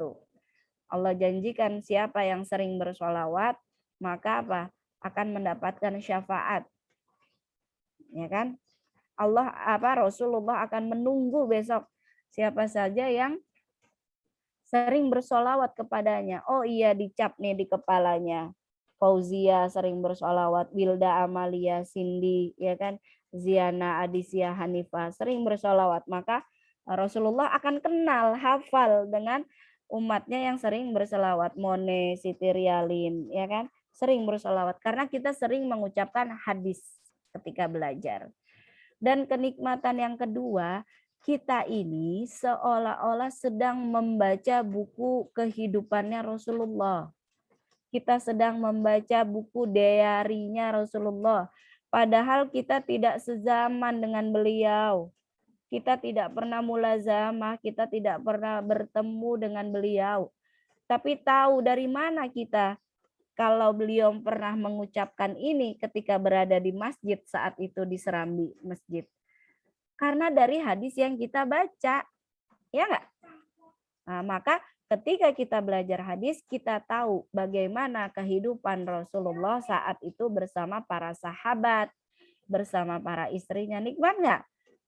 Allah janjikan siapa yang sering bersolawat, maka apa? Akan mendapatkan syafaat. Ya kan? Rasulullah akan menunggu besok siapa saja yang sering bersolawat kepadanya. Oh iya, dicap nih di kepalanya. Fauzia sering bersolawat, Wilda Amalia Cindy, ya kan? Ziana Adisia Hanifah sering bersolawat. Maka Rasulullah akan kenal, hafal dengan umatnya yang sering bersolawat. Mone, Siti Rialin, ya kan? Sering bersolawat. Karena kita sering mengucapkan hadis ketika belajar. Dan kenikmatan yang kedua, kita ini seolah-olah sedang membaca buku kehidupannya Rasulullah. Kita sedang membaca buku diarinya Rasulullah. Padahal kita tidak sezaman dengan beliau. Kita tidak pernah mulazamah, kita tidak pernah bertemu dengan beliau. Tapi tahu dari mana kita kalau beliau pernah mengucapkan ini ketika berada di masjid saat itu di serambi masjid. Karena dari hadis yang kita baca. Ya enggak? Nah, maka ketika kita belajar hadis, kita tahu bagaimana kehidupan Rasulullah saat itu bersama para sahabat, bersama para istrinya. Nikmat enggak?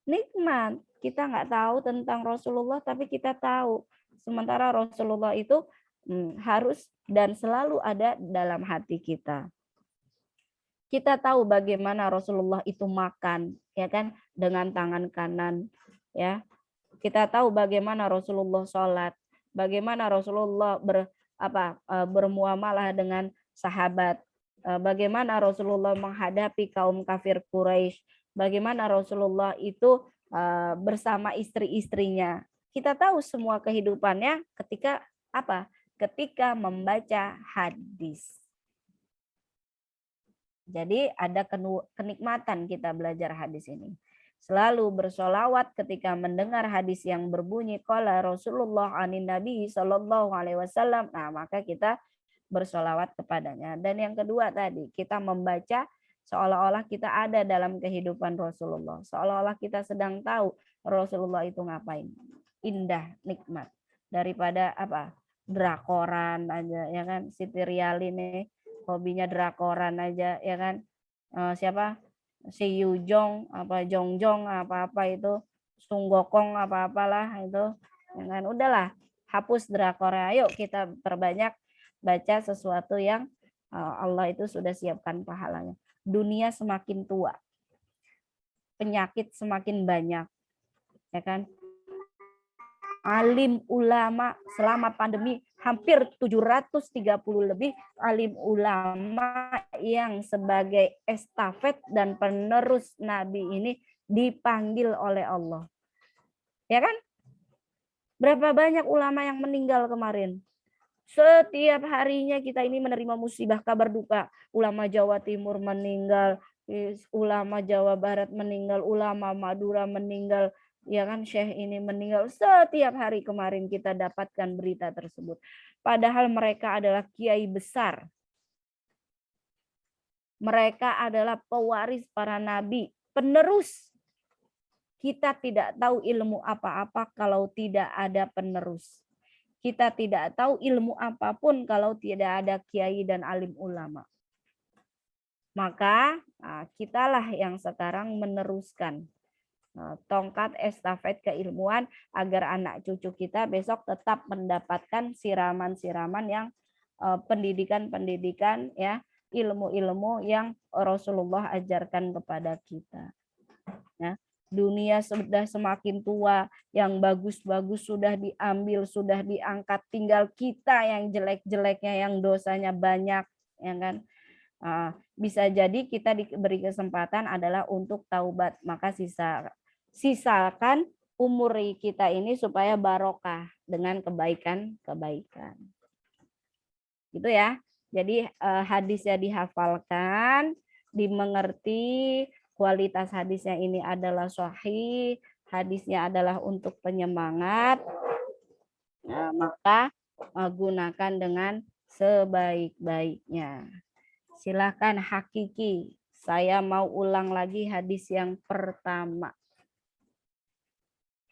Nikmat. Kita nggak tahu tentang Rasulullah, tapi kita tahu. Sementara Rasulullah itu harus dan selalu ada dalam hati kita. Kita tahu bagaimana Rasulullah itu makan, ya kan, dengan tangan kanan, ya. Kita tahu bagaimana Rasulullah sholat, bagaimana Rasulullah bermuamalah dengan sahabat, bagaimana Rasulullah menghadapi kaum kafir Quraisy, bagaimana Rasulullah itu bersama istri-istrinya. Kita tahu semua kehidupannya ketika apa? Ketika membaca hadis. Jadi ada kenikmatan kita belajar hadis ini. Selalu bersolawat ketika mendengar hadis yang berbunyi qala Rasulullah anin Nabi Shallallahu Alaihi Wasallam. Nah, maka kita bersolawat kepadanya. Dan yang kedua tadi, kita membaca seolah-olah kita ada dalam kehidupan Rasulullah. Seolah-olah kita sedang tahu Rasulullah itu ngapain. Indah, nikmat. Daripada drakoran aja, ya kan? Siti Rialin nih hobinya drakoran aja, ya kan? Siapa? Si Yujong, Jongjong, apa-apa itu, Sunggokong, apa-apalah itu. Ya kan? Udahlah, hapus drakornya. Ayo kita perbanyak baca sesuatu yang Allah itu sudah siapkan pahalanya. Dunia semakin tua. Penyakit semakin banyak. Ya kan? Alim ulama selama pandemi hampir 730 lebih alim ulama yang sebagai estafet dan penerus Nabi ini dipanggil oleh Allah. Ya kan? Berapa banyak ulama yang meninggal kemarin? Setiap harinya kita ini menerima musibah, kabar duka. Ulama Jawa Timur meninggal, ulama Jawa Barat meninggal, ulama Madura meninggal. Ya kan, Syekh ini meninggal. Setiap hari kemarin kita dapatkan berita tersebut. Padahal mereka adalah kiai besar. Mereka adalah pewaris para nabi, penerus. Kita tidak tahu ilmu apa-apa kalau tidak ada penerus. Kita tidak tahu ilmu apapun kalau tidak ada kiai dan alim ulama. Maka kitalah yang sekarang meneruskan tongkat estafet keilmuan agar anak cucu kita besok tetap mendapatkan siraman-siraman yang pendidikan-pendidikan, ya, ilmu-ilmu yang Rasulullah ajarkan kepada kita. Ya, dunia sudah semakin tua, yang bagus-bagus sudah diambil, sudah diangkat, tinggal kita yang jelek-jeleknya, yang dosanya banyak, ya kan? Bisa jadi kita diberi kesempatan adalah untuk taubat, maka sisakan umur kita ini supaya barokah dengan kebaikan-kebaikan. gitu ya. Jadi hadisnya dihafalkan, dimengerti, kualitas hadisnya ini adalah sahih, hadisnya adalah untuk penyemangat, maka gunakan dengan sebaik-baiknya. Silakan Hakiki, saya mau ulang lagi hadis yang pertama.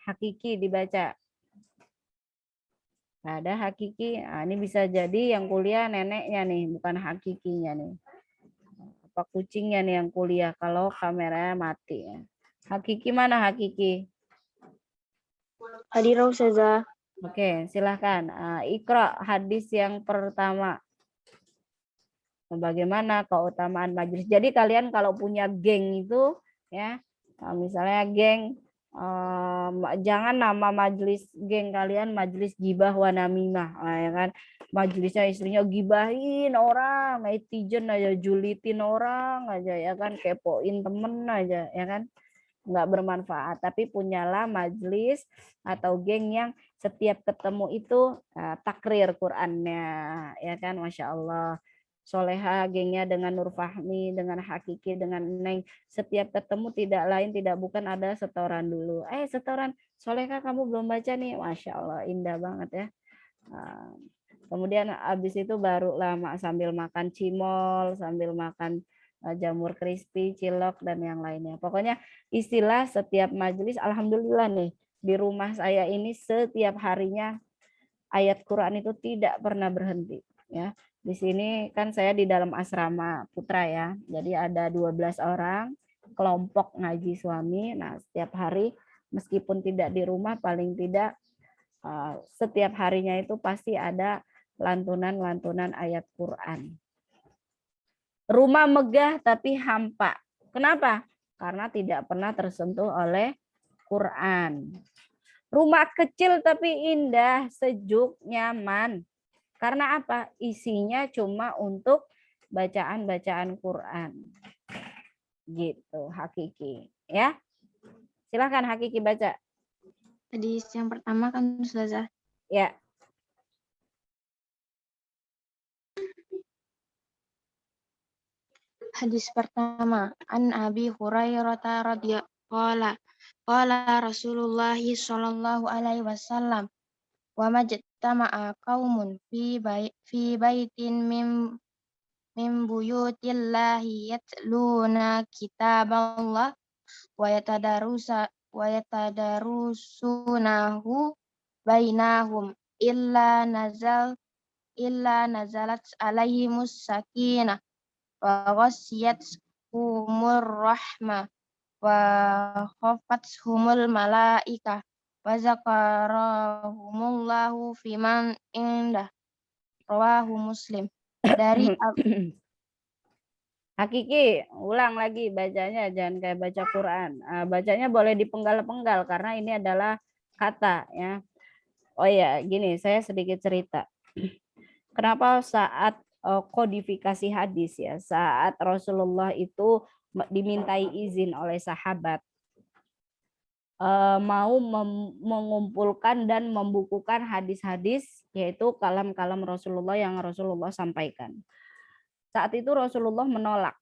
Hakiki dibaca. Nah, ada Hakiki, nah, ini bisa jadi yang kuliah neneknya nih, bukan Hakikinya nih. Apa kucingnya nih yang kuliah kalau kameranya mati ya. Hakiki mana Hakiki? Hadirah Ustazah. Oke, silahkan. Iqra hadis yang pertama. Bagaimana keutamaan majelis. Jadi kalian kalau punya geng itu ya, misalnya geng, jangan nama majelis geng kalian majelis gibah wa namimah, ya kan, majelisnya istrinya gibahin orang, netizen aja, julitin orang aja ya kan, kepoin temen aja ya kan, nggak bermanfaat. Tapi punyalah majelis atau geng yang setiap ketemu itu takrir Qur'annya ya kan, Masya Allah. Soleha gengnya dengan Nur Fahmi, dengan Hakiki, dengan Neng. Setiap ketemu tidak lain tidak bukan ada setoran dulu. Setoran, Soleha kamu belum baca nih. Masya Allah, indah banget ya. Kemudian habis itu baru lama sambil makan cimol, sambil makan jamur crispy, cilok, dan yang lainnya. Pokoknya istilah setiap majelis, alhamdulillah nih, di rumah saya ini setiap harinya ayat Quran itu tidak pernah berhenti. Ya, di sini kan saya di dalam asrama putra ya, jadi ada 12 orang kelompok ngaji suami. Nah, setiap hari meskipun tidak di rumah, paling tidak setiap harinya itu pasti ada lantunan-lantunan ayat Quran. Rumah megah tapi hampa. Kenapa? Karena tidak pernah tersentuh oleh Quran. Rumah kecil tapi indah, sejuk, nyaman. Karena apa? Isinya cuma untuk bacaan-bacaan Quran. Gitu, Hakiki. Ya. Silakan Hakiki baca. Hadis yang pertama kan Ustazah. Ya. Hadis pertama, an Abi Hurairah radhiyallahu qala Rasulullah sallallahu alaihi wasallam, wa majtama'a qaumun fi baitin min buyutillahi yatluna kitaballah wa yatadarusunahu bainahum illa nazalat alaihimus sakinah wa ghasyiyatuhumur rahmah wa khafathumul malaikah wa zakarahumullahu fiman indah. Rawahu Muslim. Dari Hakiki, ulang lagi bacanya, jangan kayak baca Quran. Bacanya boleh dipenggal-penggal karena ini adalah kata ya. Oh ya, gini, saya sedikit cerita. Kenapa saat kodifikasi hadis ya, saat Rasulullah itu dimintai izin oleh sahabat mau mengumpulkan dan membukukan hadis-hadis, yaitu kalam-kalam Rasulullah yang Rasulullah sampaikan. Saat itu Rasulullah menolak,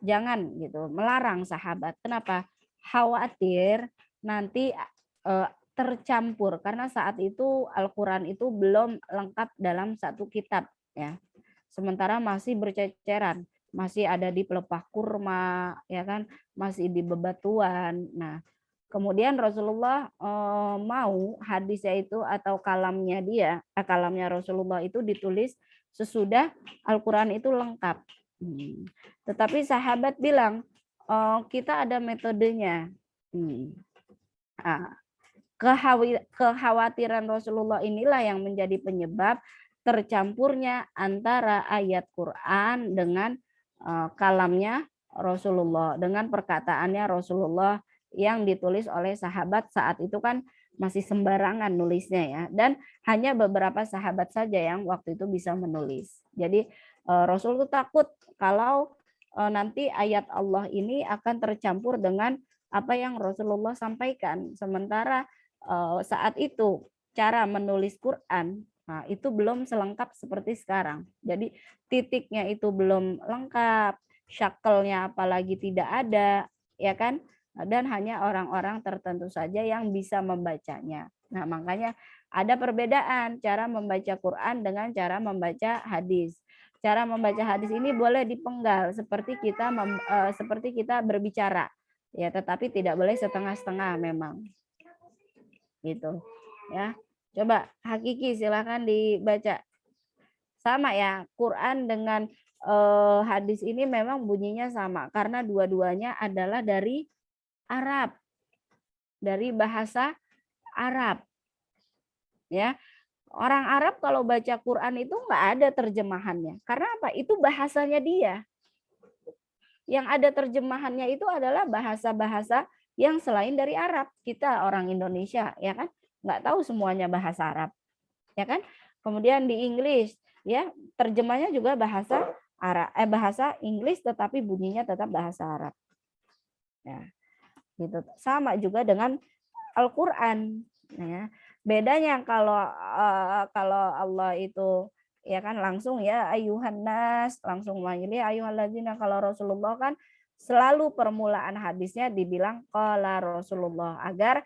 jangan gitu, melarang sahabat. Kenapa? Khawatir nanti tercampur, karena saat itu Al-Quran itu belum lengkap dalam satu kitab ya. Sementara masih berceceran, masih ada di pelepah kurma ya kan, masih di bebatuan. Nah, kemudian Rasulullah mau hadisnya itu atau kalamnya Rasulullah itu ditulis sesudah Al-Quran itu lengkap. Tetapi sahabat bilang, kita ada metodenya. Kekhawatiran Rasulullah inilah yang menjadi penyebab tercampurnya antara ayat Quran dengan kalamnya Rasulullah, dengan perkataannya Rasulullah yang ditulis oleh sahabat saat itu kan masih sembarangan nulisnya ya, dan hanya beberapa sahabat saja yang waktu itu bisa menulis. Jadi Rasul itu takut kalau nanti ayat Allah ini akan tercampur dengan apa yang Rasulullah sampaikan. Sementara saat itu cara menulis Quran Nah, itu belum selengkap seperti sekarang. Jadi titiknya itu belum lengkap, syakelnya apalagi tidak ada, ya kan? Dan hanya orang-orang tertentu saja yang bisa membacanya. Nah, makanya ada perbedaan cara membaca Quran dengan cara membaca hadis. Cara membaca hadis ini boleh dipenggal seperti kita berbicara, ya, tetapi tidak boleh setengah-setengah memang. Gitu, ya. Coba Hakiki silakan dibaca. Sama ya, Quran dengan hadis ini memang bunyinya sama karena dua-duanya adalah dari Arab. Dari bahasa Arab. Ya. Orang Arab kalau baca Quran itu nggak ada terjemahannya. Karena apa? Itu bahasanya dia. Yang ada terjemahannya itu adalah bahasa-bahasa yang selain dari Arab. Kita orang Indonesia, ya kan? Nggak tahu semuanya bahasa Arab, ya kan? Kemudian di Inggris, ya, terjemahnya juga bahasa Arab, bahasa Inggris, tetapi bunyinya tetap bahasa Arab. Ya, gitu. Sama juga dengan Al-Quran. Ya. Bedanya kalau Allah itu, ya kan, langsung ya ayuhan nas, langsung manggilnya ayuhalladzina. Kalau Rasulullah kan selalu permulaan hadisnya dibilang qala Rasulullah agar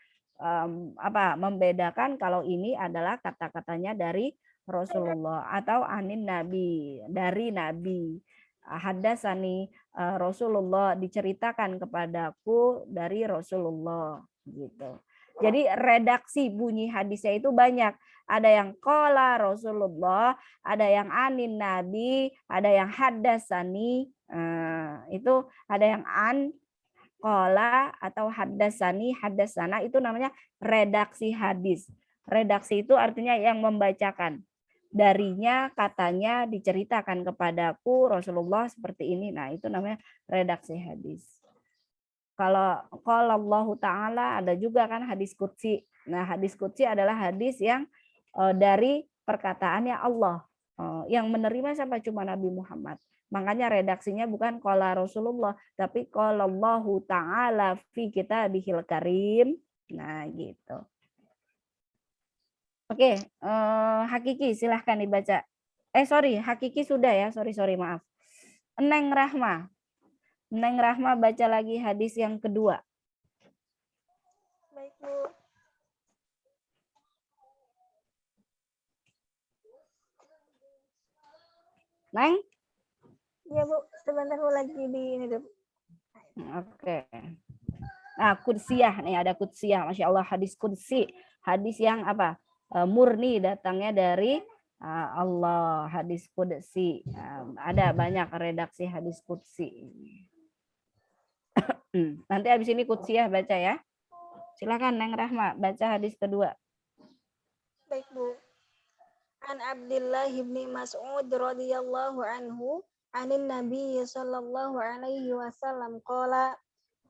membedakan kalau ini adalah kata-katanya dari Rasulullah atau anin nabi, dari nabi. Hadasani Rasulullah, diceritakan kepadaku dari Rasulullah, gitu. Jadi redaksi bunyi hadisnya itu banyak. Ada yang qala Rasulullah, ada yang anin nabi, ada yang hadasani. Itu ada yang an, qala, atau hadasani, hadasana, itu namanya redaksi hadis. Redaksi itu artinya yang membacakan. Darinya, katanya, diceritakan kepadaku Rasulullah seperti ini. Nah, itu namanya redaksi hadis. Kalau Allah Ta'ala ada juga kan hadis qudsi. Nah, hadis qudsi adalah hadis yang dari perkataannya Allah. Yang menerima siapa? Cuma Nabi Muhammad. Makanya redaksinya bukan qala Rasulullah, tapi qala Allah Ta'ala fi kitabihil karim. Nah, gitu. Oke, Hakiki silahkan dibaca. Hakiki sudah ya. Sorry, maaf. Neng Rahma. Neng Rahma baca lagi hadis yang kedua. Baik, Bu. Neng? Iya, Bu. Sebentar, Bu, lagi di ini, Bu. Oke. Nah, kudsiyah nih, ada kudsiyah. Masya Allah, hadis kudsi. Hadis yang apa? Murni, datangnya dari Allah. Hadis kudsi. Ada banyak redaksi hadis kudsi. Nanti habis ini kudsiyah baca ya. Silakan Neng Rahma baca hadis kedua. Baik, Bu. An Abdullah bin Mas'ud radhiyallahu anhu anin Nabi sallallahu alaihi wasallam qala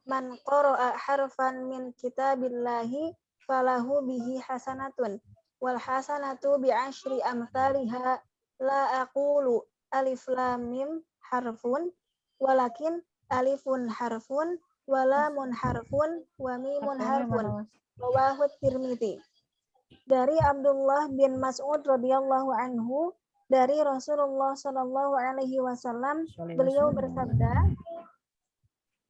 man qara'a harfan min kitabillahi falahu bihi hasanatun wal hasanatu bi asyri amsalha la aqulu alif lam mim harfun walakin alifun harfun wa lamun harfun wa mimun harfun. Rawahu Tirmidzi. Dari Abdullah bin Mas'ud radhiyallahu anhu dari Rasulullah sallallahu alaihi wasallam, beliau bersabda,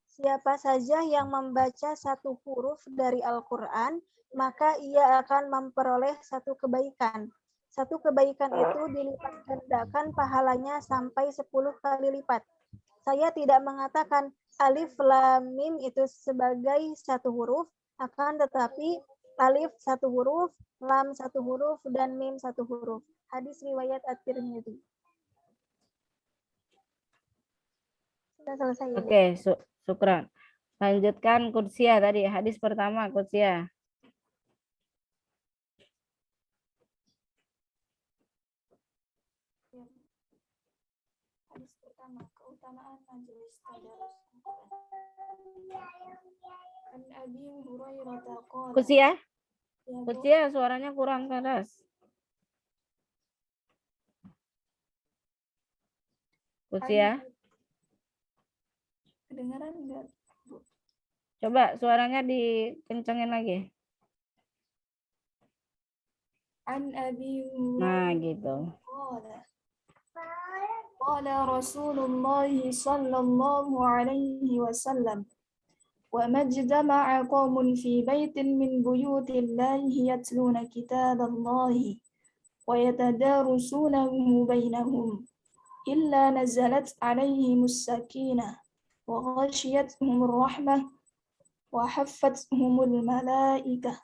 siapa saja yang membaca satu huruf dari Al-Qur'an, maka ia akan memperoleh satu kebaikan. Satu kebaikan itu dilipat gandakan pahalanya sampai 10 kali lipat. Saya tidak mengatakan alif lam mim itu sebagai satu huruf, akan tetapi alif satu huruf, lam satu huruf, dan mim satu huruf. Hadis riwayat At-Tirmidzi. Sudah selesai. Oke, syukran. Lanjutkan kudsiyah tadi, hadis pertama kudsiyah. Hadis pertama, keutamaan majelis tadarus. An Abi Hurairah qala. Kudsiyah? Kudsiyah suaranya kurang keras. Kudsiyah? Kedengaran enggak, Bu? Coba suaranya dikencengin lagi. An Abi Nah, gitu. Qala Rasulullah sallallahu alaihi wasallam wa majtama'a qaumun fi baitin min buyutillahi yatluna kitaballahi wa yatadarasunahu bainahum illa nazalat alaihimus sakinah wa ghashiyatuhumur rahmah wa haffathumul malaikah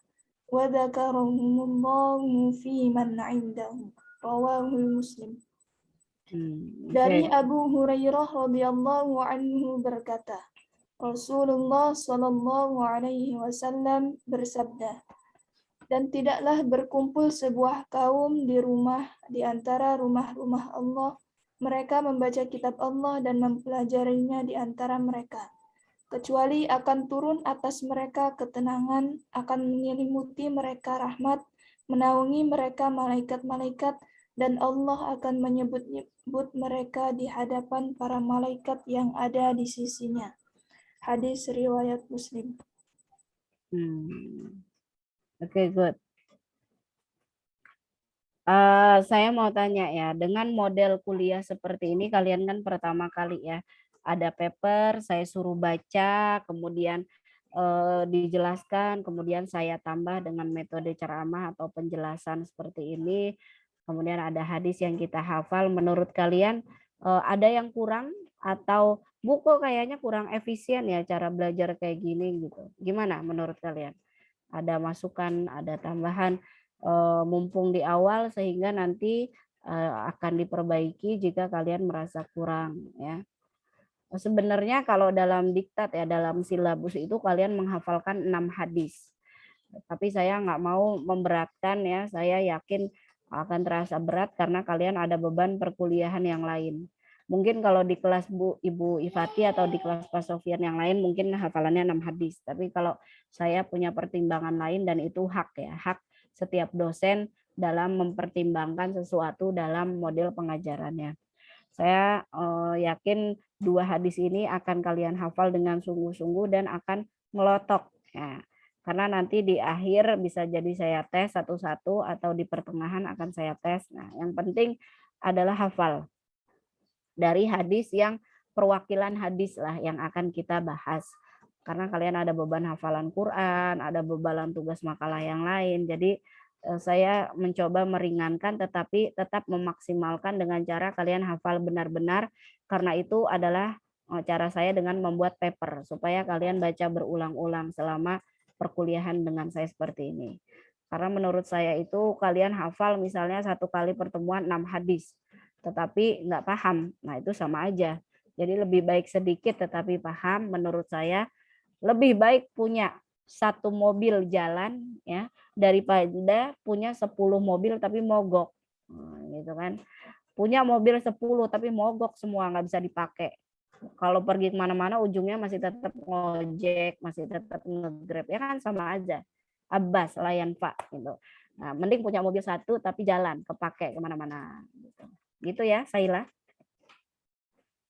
wa dzakarahumullahu fi man 'indahu rawahul Muslim. Dari Abu Hurairah radhiyallahu anhu berkata, Rasulullah Shallallahu alaihi wasallam bersabda, dan tidaklah berkumpul sebuah kaum di antara rumah-rumah Allah, mereka membaca kitab Allah dan mempelajarinya di antara mereka, kecuali akan turun atas mereka ketenangan, akan menyelimuti mereka rahmat, menaungi mereka malaikat-malaikat, dan Allah akan menyebut mereka di hadapan para malaikat yang ada di sisinya. Hadis riwayat Muslim. Oke, good. Saya mau tanya ya, dengan model kuliah seperti ini, kalian kan pertama kali ya, ada paper, saya suruh baca, kemudian dijelaskan, kemudian saya tambah dengan metode ceramah atau penjelasan seperti ini. Kemudian ada hadis yang kita hafal. Menurut kalian ada yang kurang atau buku kayaknya kurang efisien ya cara belajar kayak gini gitu? Gimana menurut kalian? Ada masukan, ada tambahan mumpung di awal sehingga nanti akan diperbaiki jika kalian merasa kurang ya. Sebenarnya kalau dalam diktat ya, dalam silabus itu kalian menghafalkan 6 hadis. Tapi saya nggak mau memberatkan ya, saya yakin akan terasa berat karena kalian ada beban perkuliahan yang lain. Mungkin kalau di kelas Ibu Ifati atau di kelas Pak Sofian yang lain mungkin hafalannya 6 hadis. Tapi kalau saya punya pertimbangan lain dan itu hak ya, hak setiap dosen dalam mempertimbangkan sesuatu dalam model pengajarannya. Saya yakin 2 hadis ini akan kalian hafal dengan sungguh-sungguh dan akan melotok. Ya. Karena nanti di akhir bisa jadi saya tes satu-satu atau di pertengahan akan saya tes. Nah, yang penting adalah hafal dari hadis yang perwakilan hadis lah yang akan kita bahas. Karena kalian ada beban hafalan Quran, ada beban tugas makalah yang lain. Jadi saya mencoba meringankan tetapi tetap memaksimalkan dengan cara kalian hafal benar-benar, karena itu adalah cara saya dengan membuat paper supaya kalian baca berulang-ulang selama perkuliahan dengan saya seperti ini. Karena menurut saya itu kalian hafal misalnya 1 kali pertemuan 6 hadis tetapi nggak paham, nah itu sama aja. Jadi lebih baik sedikit tetapi paham. Menurut saya lebih baik punya 1 mobil jalan ya daripada punya 10 mobil tapi mogok, gitu kan. Punya mobil 10 tapi mogok semua, nggak bisa dipakai. Kalau pergi kemana-mana ujungnya masih tetap ngojek, masih tetap nge-grab, ya kan sama aja. Abbas layan Pak gitu. Nah, mending punya mobil 1 tapi jalan, kepake kemana-mana. Gitu ya, Saila.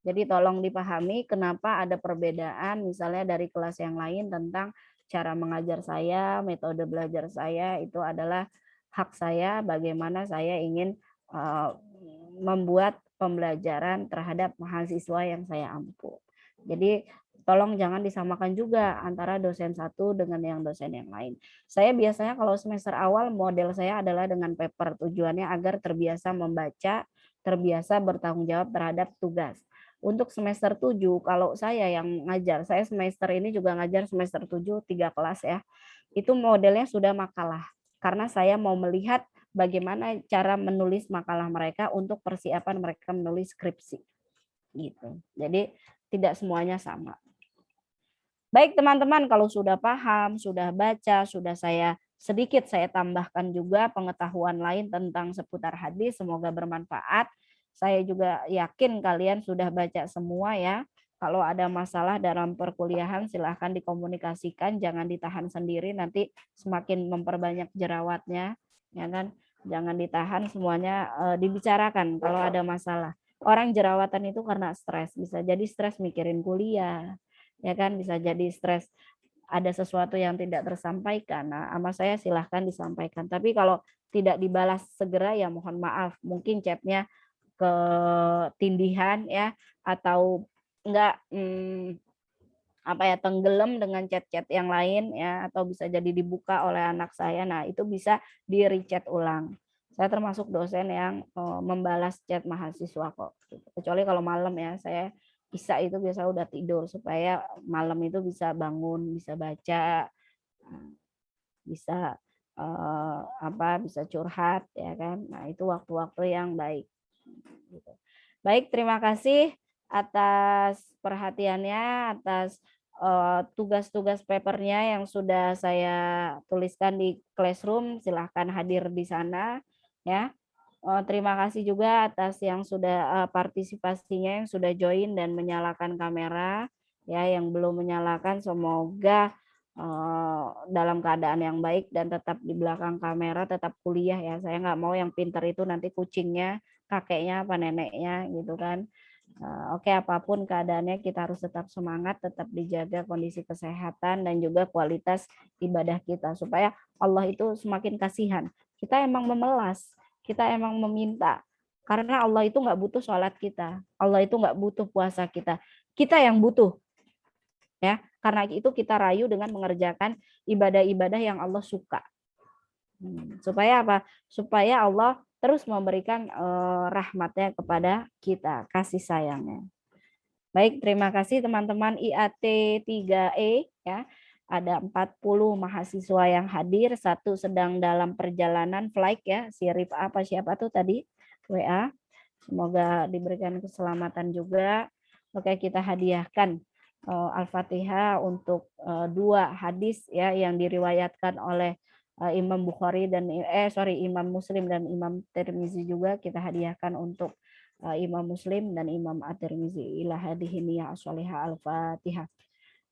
Jadi tolong dipahami kenapa ada perbedaan misalnya dari kelas yang lain tentang cara mengajar saya, metode belajar saya, itu adalah hak saya bagaimana saya ingin membuat pembelajaran terhadap mahasiswa yang saya ampu. Jadi tolong jangan disamakan juga antara dosen satu dengan yang dosen yang lain. Saya biasanya kalau semester awal model saya adalah dengan paper, tujuannya agar terbiasa membaca, terbiasa bertanggung jawab terhadap tugas. Untuk semester 7 kalau saya yang ngajar, saya semester ini juga ngajar semester 7 3 kelas ya. Itu modelnya sudah makalah. Karena saya mau melihat bagaimana cara menulis makalah mereka untuk persiapan mereka menulis skripsi. Gitu. Jadi tidak semuanya sama. Baik teman-teman, kalau sudah paham, sudah baca, sudah sedikit saya tambahkan juga pengetahuan lain tentang seputar hadis, semoga bermanfaat. Saya juga yakin kalian sudah baca semua ya. Kalau ada masalah dalam perkuliahan silahkan dikomunikasikan, jangan ditahan sendiri, nanti semakin memperbanyak jerawatnya, ya kan? Jangan ditahan, semuanya dibicarakan kalau ada masalah. Orang jerawatan itu karena stres, bisa jadi stres mikirin kuliah, ya kan? Bisa jadi stres ada sesuatu yang tidak tersampaikan, nah sama saya silahkan disampaikan. Tapi kalau tidak dibalas segera ya mohon maaf, mungkin chatnya ketindihan ya, atau enggak tenggelam dengan chat-chat yang lain ya, atau bisa jadi dibuka oleh anak saya. Nah itu bisa di rechat ulang. Saya termasuk dosen yang membalas chat mahasiswa kok. Kecuali kalau malam ya, saya Isa itu biasa udah tidur supaya malam itu bisa bangun, bisa baca, bisa bisa curhat ya kan. Nah itu waktu-waktu yang baik. Baik, terima kasih atas perhatiannya, atas tugas-tugas papernya yang sudah saya tuliskan di Classroom. Silahkan hadir di sana ya. Terima kasih juga atas yang sudah partisipasinya, yang sudah join dan menyalakan kamera ya. Yang belum menyalakan semoga dalam keadaan yang baik dan tetap di belakang kamera, tetap kuliah ya. Saya nggak mau yang pintar itu nanti kucingnya, kakeknya apa neneknya gitu kan. Oke, apapun keadaannya kita harus tetap semangat, tetap dijaga kondisi kesehatan dan juga kualitas ibadah kita supaya Allah itu semakin kasihan. Kita emang memelas, kita emang meminta, karena Allah itu nggak butuh sholat kita, Allah itu nggak butuh puasa kita yang butuh ya. Karena itu kita rayu dengan mengerjakan ibadah-ibadah yang Allah suka. Supaya apa? Supaya Allah terus memberikan rahmatnya kepada kita, kasih sayangnya. Baik, terima kasih teman-teman IAT 3E ya. Ada 40 mahasiswa yang hadir, 1 sedang dalam perjalanan flight ya, si Rif apa siapa tuh tadi WA. Semoga diberikan keselamatan juga. Oke, kita hadiahkan Al-Fatihah untuk 2 hadis ya yang diriwayatkan oleh Imam Bukhari dan Imam Muslim dan Imam Tirmizi juga kita hadiahkan untuk Imam Muslim dan Imam At-Tirmizi. Ila hadhihi niyah as-shalihah Al-Fatihah.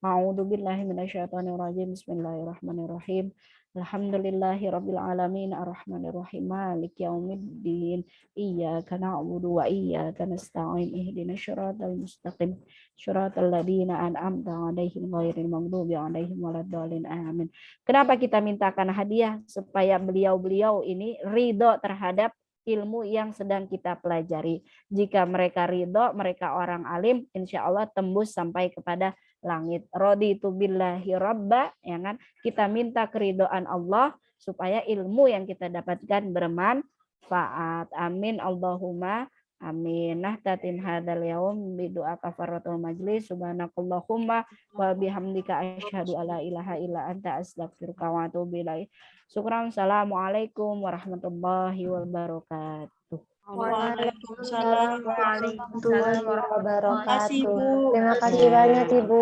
A'udzu billahi minasyaitonir rajim. Bismillahirrahmanirrahim. Alhamdulillahirabbil alamin arrahmanir rahim maliki yaumiddin. Iyyaka na'budu wa iyyaka nasta'in. Ihdinas siratal mustaqim. Shiratal ladzina an'amta 'alaihim ghairil maghdubi 'alaihim waladdallin. Amin. Kenapa kita mintakan hadiah? Supaya beliau-beliau ini ridho terhadap ilmu yang sedang kita pelajari. Jika mereka ridho, mereka orang alim, insya Allah tembus sampai kepada langit. Raditu billahi rabba, ya kan? Kita minta keridhaan Allah supaya ilmu yang kita dapatkan bermanfaat. Amin Allahumma amin. Nahtatim hadzal yaum bi doa kafaratul majlis. Subhanakallahumma wa bihamdika asyhadu alla ilaha illa anta astaghfiruka wa atubu ilaik. Syukran. Assalamualaikum warahmatullahi wabarakatuh. Waalaikumsalam warahmatullahi wabarakatuh. Terima kasih banyak Ibu.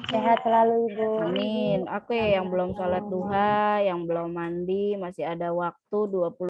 Sehat selalu Ibu. Amin. Oke, yang belum sholat duha, yang belum mandi, masih ada waktu 20